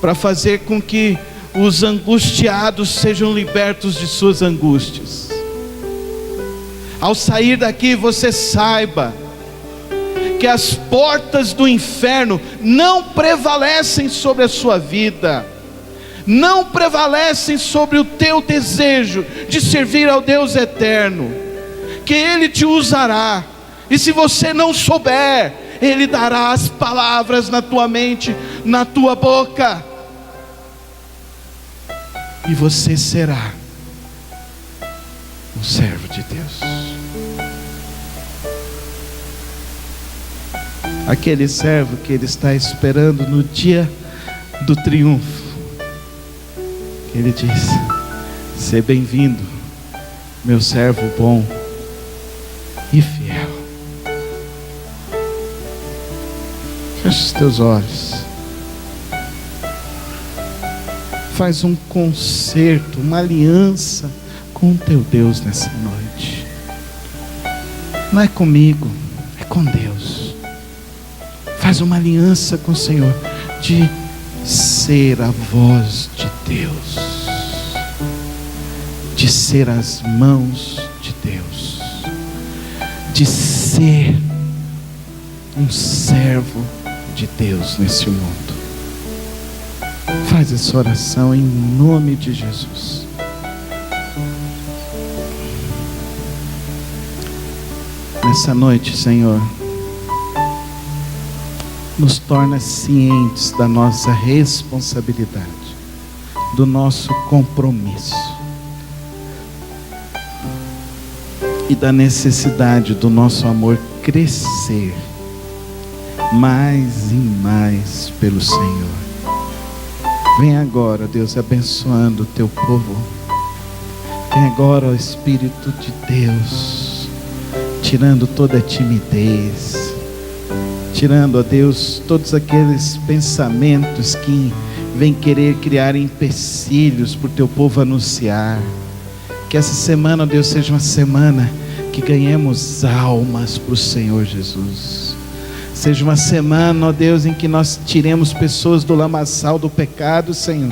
para fazer com que os angustiados sejam libertos de suas angústias. Ao sair daqui, você saiba que as portas do inferno não prevalecem sobre a sua vida, não prevalecem sobre o teu desejo de servir ao Deus eterno, que Ele te usará, e se você não souber, Ele dará as palavras na tua mente, na tua boca, e você será um servo de Deus. Aquele servo que Ele está esperando no dia do triunfo. Ele diz: seja bem-vindo, meu servo bom e fiel. Feche os teus olhos. Faz um concerto, uma aliança com o teu Deus nessa noite. Não é comigo, é com Deus. Faz uma aliança com o Senhor de ser a voz de Deus, de ser as mãos de Deus, de ser um servo de Deus nesse mundo. Faz essa oração em nome de Jesus. Nessa noite, Senhor, nos torna cientes da nossa responsabilidade, do nosso compromisso e da necessidade do nosso amor crescer mais e mais pelo Senhor. Vem agora, Deus, abençoando o teu povo. Vem agora, ó Espírito de Deus, tirando toda a timidez, tirando, ó Deus, todos aqueles pensamentos que vêm querer criar empecilhos para o teu povo anunciar. Que essa semana, ó Deus, seja uma semana que ganhemos almas para o Senhor Jesus. Seja uma semana, ó Deus, em que nós tiremos pessoas do lamaçal do pecado, Senhor.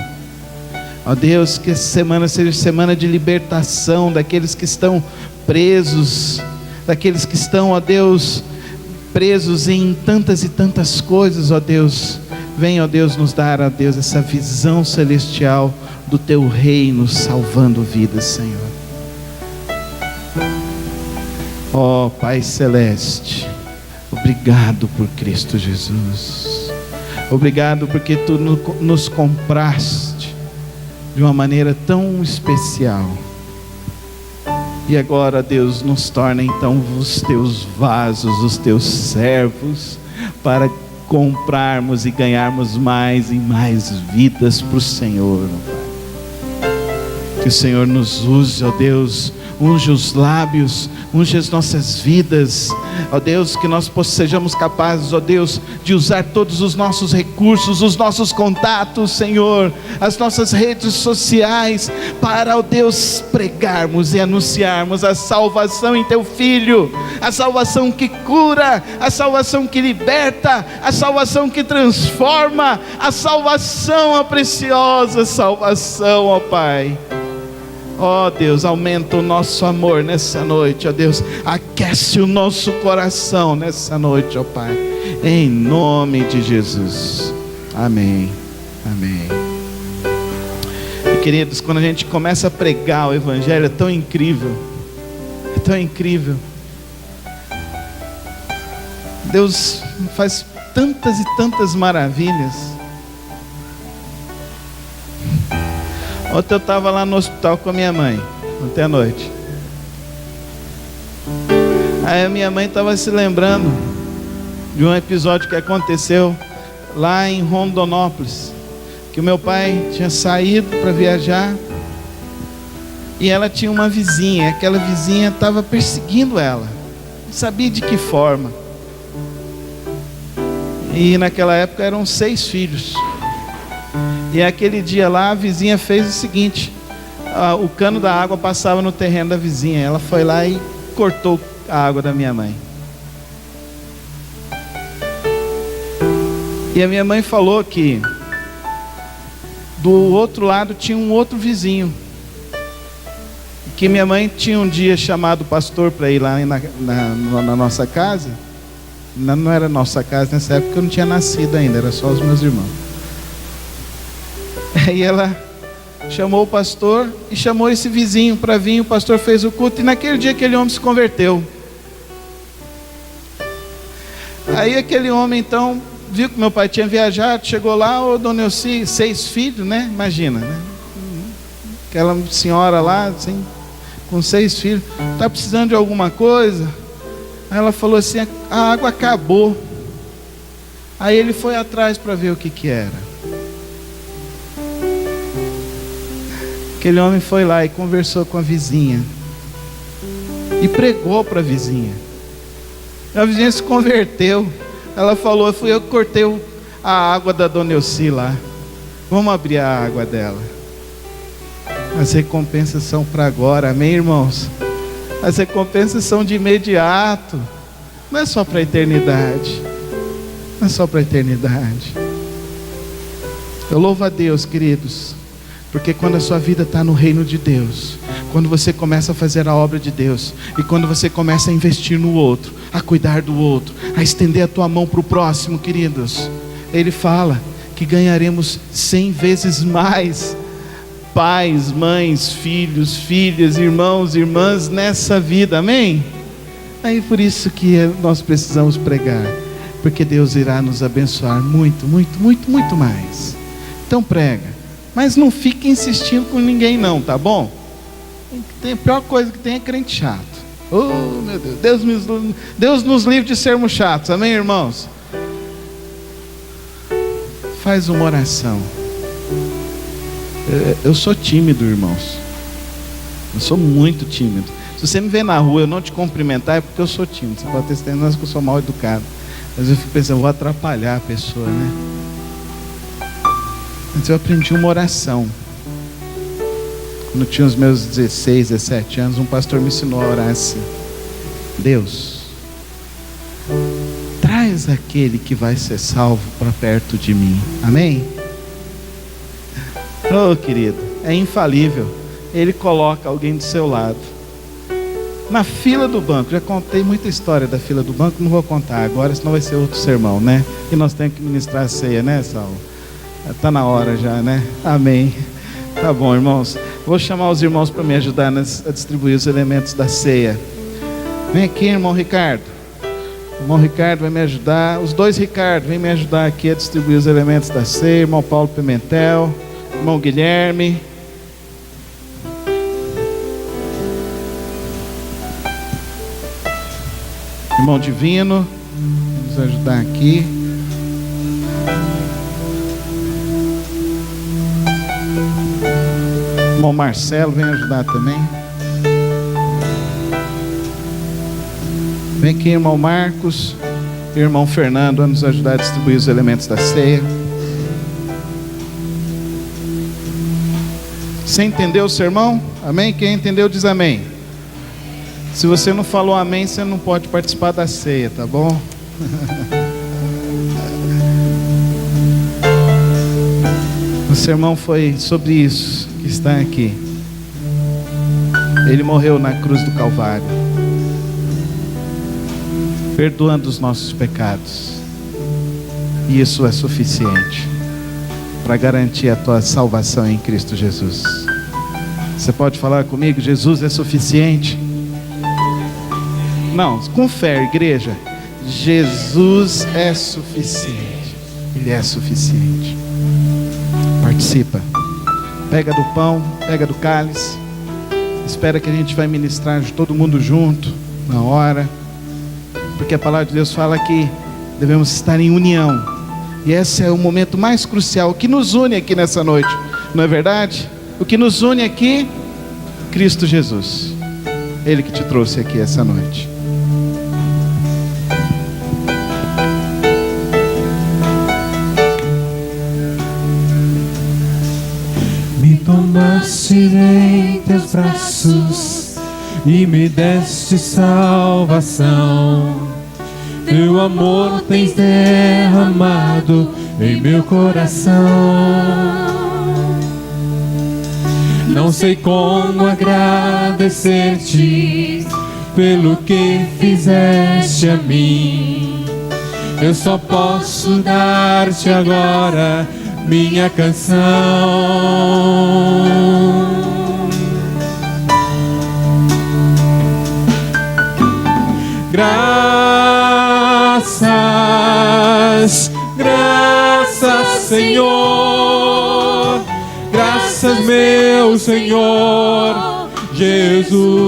Ó Deus, que essa semana seja semana de libertação daqueles que estão presos, daqueles que estão, ó Deus, presos em tantas e tantas coisas, ó Deus. Vem, ó Deus, nos dar, ó Deus, essa visão celestial do teu reino, salvando vidas, Senhor. Ó Pai Celeste, Obrigado por Cristo Jesus. Obrigado porque Tu nos compraste de uma maneira tão especial. E agora, Deus, nos torna então os Teus vasos, os Teus servos, para comprarmos e ganharmos mais e mais vidas para o Senhor. Que o Senhor nos use, ó Deus, unge os lábios, unge as nossas vidas, ó Deus, que nós sejamos capazes, ó Deus, de usar todos os nossos recursos, os nossos contatos, Senhor, as nossas redes sociais, para, ó Deus, pregarmos e anunciarmos a salvação em Teu Filho, a salvação que cura, a salvação que liberta, a salvação que transforma, a salvação, a preciosa salvação, ó Pai. Ó Deus, aumenta o nosso amor nessa noite, ó Deus, aquece o nosso coração nessa noite, ó Pai, em nome de Jesus, amém, amém. E queridos, quando a gente começa a pregar o Evangelho, é tão incrível, Deus faz tantas e tantas maravilhas. Ontem eu estava lá no hospital com a minha mãe, ontem à noite. Aí a minha mãe estava se lembrando de um episódio que aconteceu lá em Rondonópolis, que o meu pai tinha saído para viajar e ela tinha uma vizinha, e aquela vizinha estava perseguindo ela, não sabia de que forma. E naquela época eram 6 filhos. E aquele dia lá a vizinha fez o seguinte: o cano da água passava no terreno da vizinha. Ela foi lá e cortou a água da minha mãe. E a minha mãe falou que do outro lado tinha um outro vizinho, que minha mãe tinha um dia chamado o pastor para ir lá na nossa casa. Não era nossa casa nessa época, eu não tinha nascido ainda, era só os meus irmãos. Aí ela chamou o pastor e chamou esse vizinho para vir. O pastor fez o culto e naquele dia aquele homem se converteu. Aí aquele homem então viu que meu pai tinha viajado, chegou lá: ô dona Elci, 6 filhos, né? Imagina, né? Aquela senhora lá, assim, com 6 filhos, tá precisando de alguma coisa? Aí ela falou assim: a água acabou. Aí ele foi atrás para ver o que era. Aquele homem foi lá e conversou com a vizinha e pregou para a vizinha. A vizinha se converteu. Ela falou: fui eu que cortei a água da dona Elci lá, vamos abrir a água dela. As recompensas são para agora, amém, irmãos? As recompensas são de imediato, não é só para a eternidade, não é só para a eternidade. Eu louvo a Deus, queridos, porque quando a sua vida está no reino de Deus, quando você começa a fazer a obra de Deus, e quando você começa a investir no outro, a cuidar do outro, a estender a tua mão para o próximo, queridos, Ele fala que ganharemos 100 vezes mais, pais, mães, filhos, filhas, irmãos, irmãs, nessa vida, amém? É por isso que nós precisamos pregar, porque Deus irá nos abençoar muito, muito, muito, muito mais. Então prega, mas não fique insistindo com ninguém não, tá bom? A pior coisa que tem é crente chato. Oh meu Deus, Deus nos livre de sermos chatos, amém, irmãos? Faz uma oração. Eu sou tímido, irmãos. Eu sou muito tímido. Se você me ver na rua eu não te cumprimentar, é porque eu sou tímido. Você pode ter certeza que eu sou mal educado. Mas eu fico pensando, eu vou atrapalhar a pessoa, né? Mas eu aprendi uma oração. Quando eu tinha os meus 16, 17 anos, um pastor me ensinou a orar assim: Deus, traz aquele que vai ser salvo para perto de mim. Amém? Oh, querido, é infalível. Ele coloca alguém do seu lado. Na fila do banco, já contei muita história da fila do banco, não vou contar agora, senão vai ser outro sermão, né? E nós temos que ministrar a ceia, né, Saulo? Está na hora já, né? Amém. Tá bom, irmãos. Vou chamar os irmãos para me ajudar a distribuir os elementos da ceia. Vem aqui, irmão Ricardo. O irmão Ricardo vai me ajudar. Os dois Ricardo, vem me ajudar aqui a distribuir os elementos da ceia. Irmão Paulo Pimentel, irmão Guilherme. Irmão Divino, vamos ajudar aqui. Irmão Marcelo, vem ajudar também. Vem aqui, irmão Marcos. Irmão Fernando, vai nos ajudar a distribuir os elementos da ceia. Você entendeu o sermão? Amém? Quem entendeu diz amém. Se você não falou amém, você não pode participar da ceia, tá bom? O sermão foi sobre isso que está aqui. Ele morreu na cruz do Calvário, perdoando os nossos pecados. E isso é suficiente para garantir a tua salvação em Cristo Jesus. Você pode falar comigo? Jesus é suficiente? Não, com fé, igreja. Jesus é suficiente. Ele é suficiente. Participa. Pega do pão, pega do cálice. Espera que a gente vai ministrar de todo mundo junto, na hora. Porque a palavra de Deus fala que devemos estar em união. E esse é o momento mais crucial. O que nos une aqui nessa noite, não é verdade? O que nos une aqui, Cristo Jesus. Ele que te trouxe aqui essa noite. Me tomaste em teus braços e me deste salvação. Teu amor tens derramado em meu coração. Não sei como agradecer-te pelo que fizeste a mim. Eu só posso dar-te agora minha canção. Graças, graças, Senhor. Graças, meu Senhor Jesus.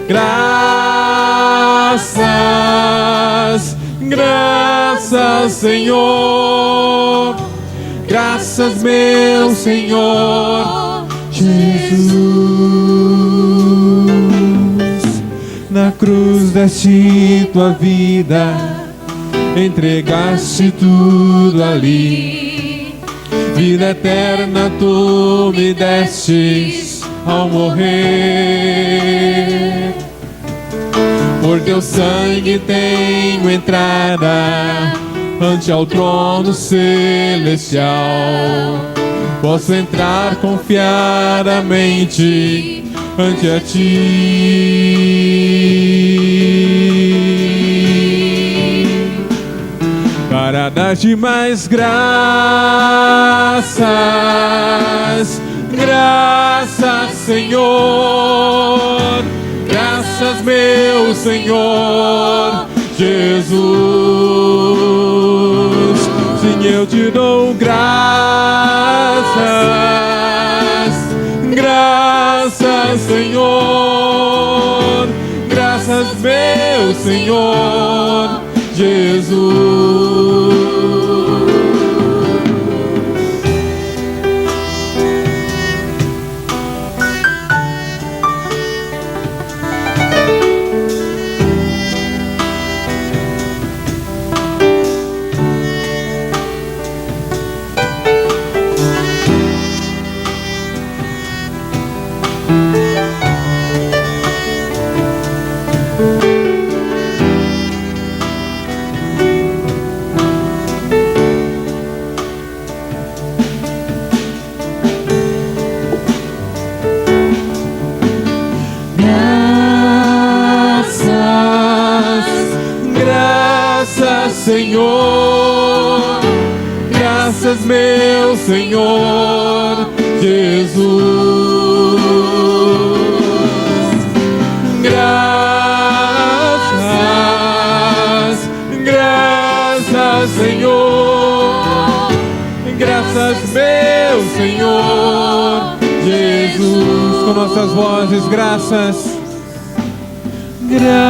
Graças, graças, Senhor. Graças, meu Senhor Jesus. Na cruz deste tua vida, entregaste tudo ali. Vida eterna tu me destes ao morrer. Por teu sangue tenho entrada ante ao trono celestial. Posso entrar confiadamente ante a ti, para dar-te mais graças. Graças, Senhor. Graças, meu Senhor Jesus. Sim, eu te dou graças. Graças, Senhor. Graças, meu Senhor Jesus. Senhor, graças, meu Senhor Jesus. Graças, Senhor Jesus. Com nossas vozes, graças. Graças,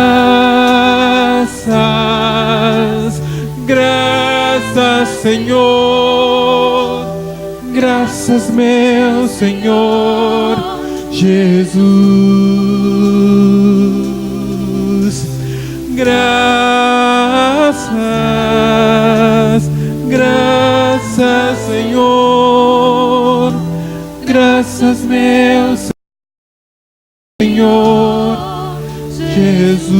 graças, Senhor. Graças, meu Senhor Jesus. Graças, graças, Senhor. Graças, meu Senhor Jesus.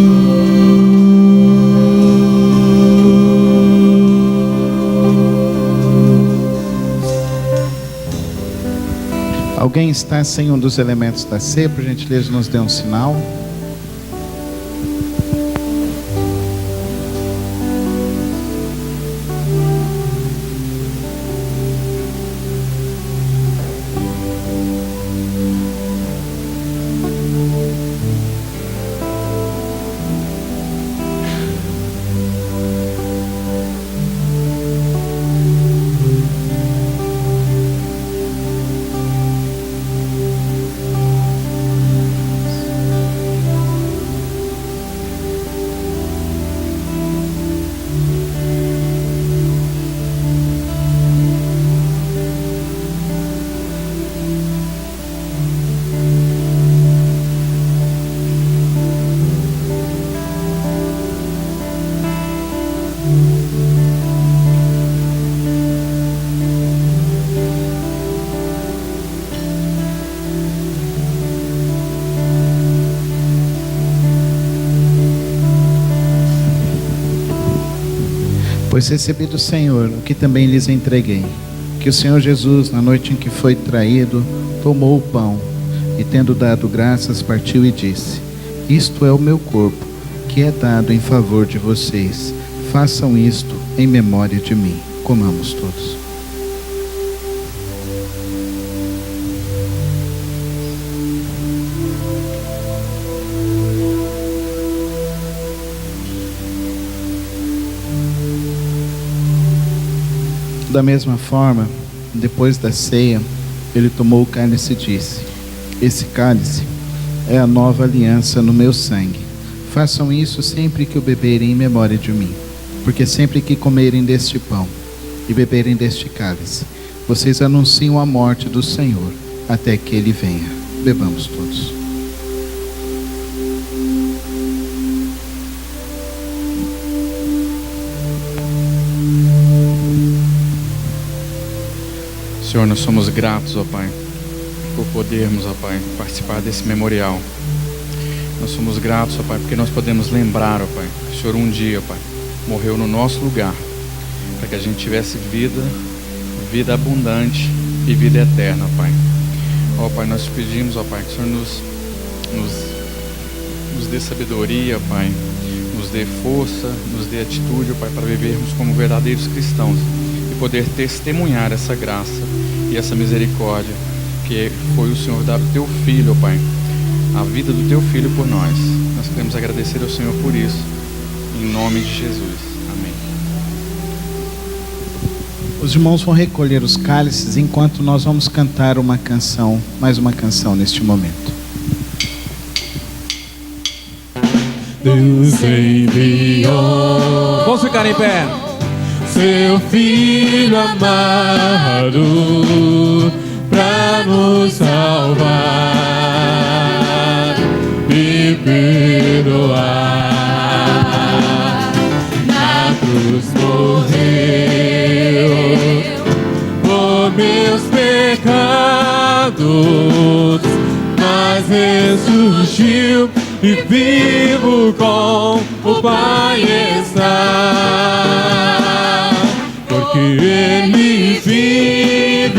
Alguém está sem um dos elementos da ceia? Por gentileza, nos dê um sinal. Pois recebi do Senhor o que também lhes entreguei, que o Senhor Jesus, na noite em que foi traído, tomou o pão e, tendo dado graças, partiu e disse: isto é o meu corpo, que é dado em favor de vocês. Façam isto em memória de mim. Comamos todos. Da mesma forma, depois da ceia, ele tomou o cálice e disse: esse cálice é a nova aliança no meu sangue. Façam isso sempre que o beberem em memória de mim. Porque sempre que comerem deste pão e beberem deste cálice, vocês anunciam a morte do Senhor até que ele venha. Bebamos todos. Senhor, nós somos gratos, ó Pai, por podermos, ó Pai, participar desse memorial. Nós somos gratos, ó Pai, porque nós podemos lembrar, ó Pai, que o Senhor um dia, ó Pai, morreu no nosso lugar, para que a gente tivesse vida abundante e vida eterna, ó Pai. Ó Pai, nós te pedimos, ó Pai, que o Senhor nos dê sabedoria, ó Pai, nos dê força, nos dê atitude, ó Pai, para vivermos como verdadeiros cristãos e poder testemunhar essa graça e essa misericórdia que foi o Senhor dar o teu Filho, ó Pai, a vida do teu Filho por nós. Nós queremos agradecer ao Senhor por isso, em nome de Jesus. Amém. Os irmãos vão recolher os cálices enquanto nós vamos cantar uma canção, mais uma canção neste momento. Deus enviou. Vamos ficar em pé. Seu Filho amado pra nos salvar e perdoar. Na cruz morreu por meus pecados, mas ressurgiu e vivo com o Pai está. Porque Ele vive,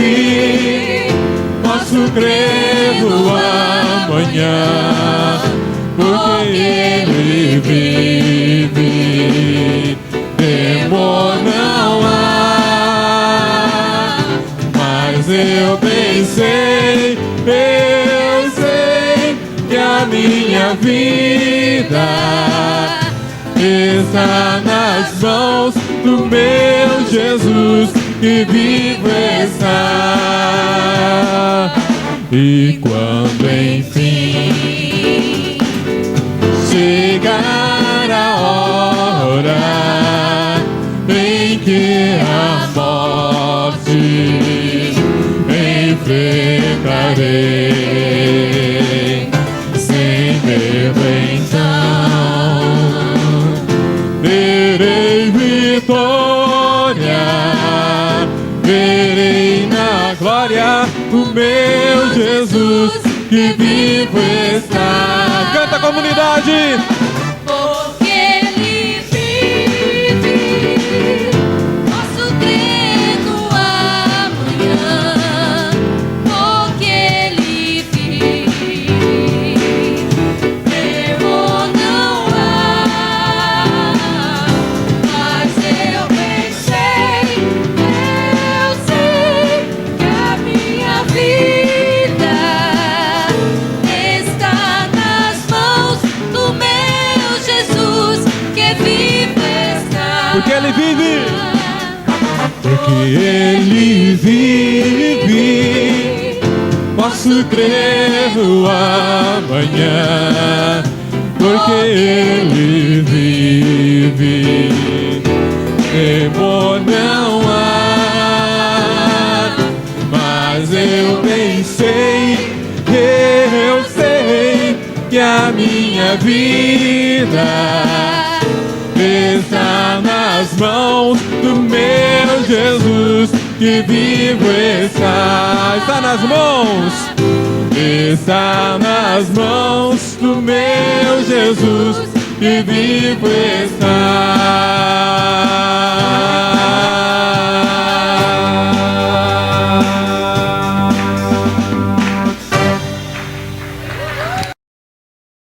posso crer no amanhã. Porque Ele vive, temor não há. Mas eu sei que a minha vida está nas mãos do meu Jesus. que vivo está. E quando enfim chegar a hora em que a morte enfrentarei, sem medo então terei vitória, verei na glória o meu Jesus que vivo está. Canta, comunidade! Porque Ele vive, posso crer no amanhã. Porque Ele vive, temor não há. Mas eu sei que a minha vida está nas mãos do meu Jesus, que vivo está. Porque Ele vive. Porque Ele vive, posso crer no amanhã. Porque Ele vive, temor não há. Mas eu bem sei, eu sei que a minha vida está nas mãos do meu Jesus que vivo está. Está nas mãos, do meu Jesus que vivo está.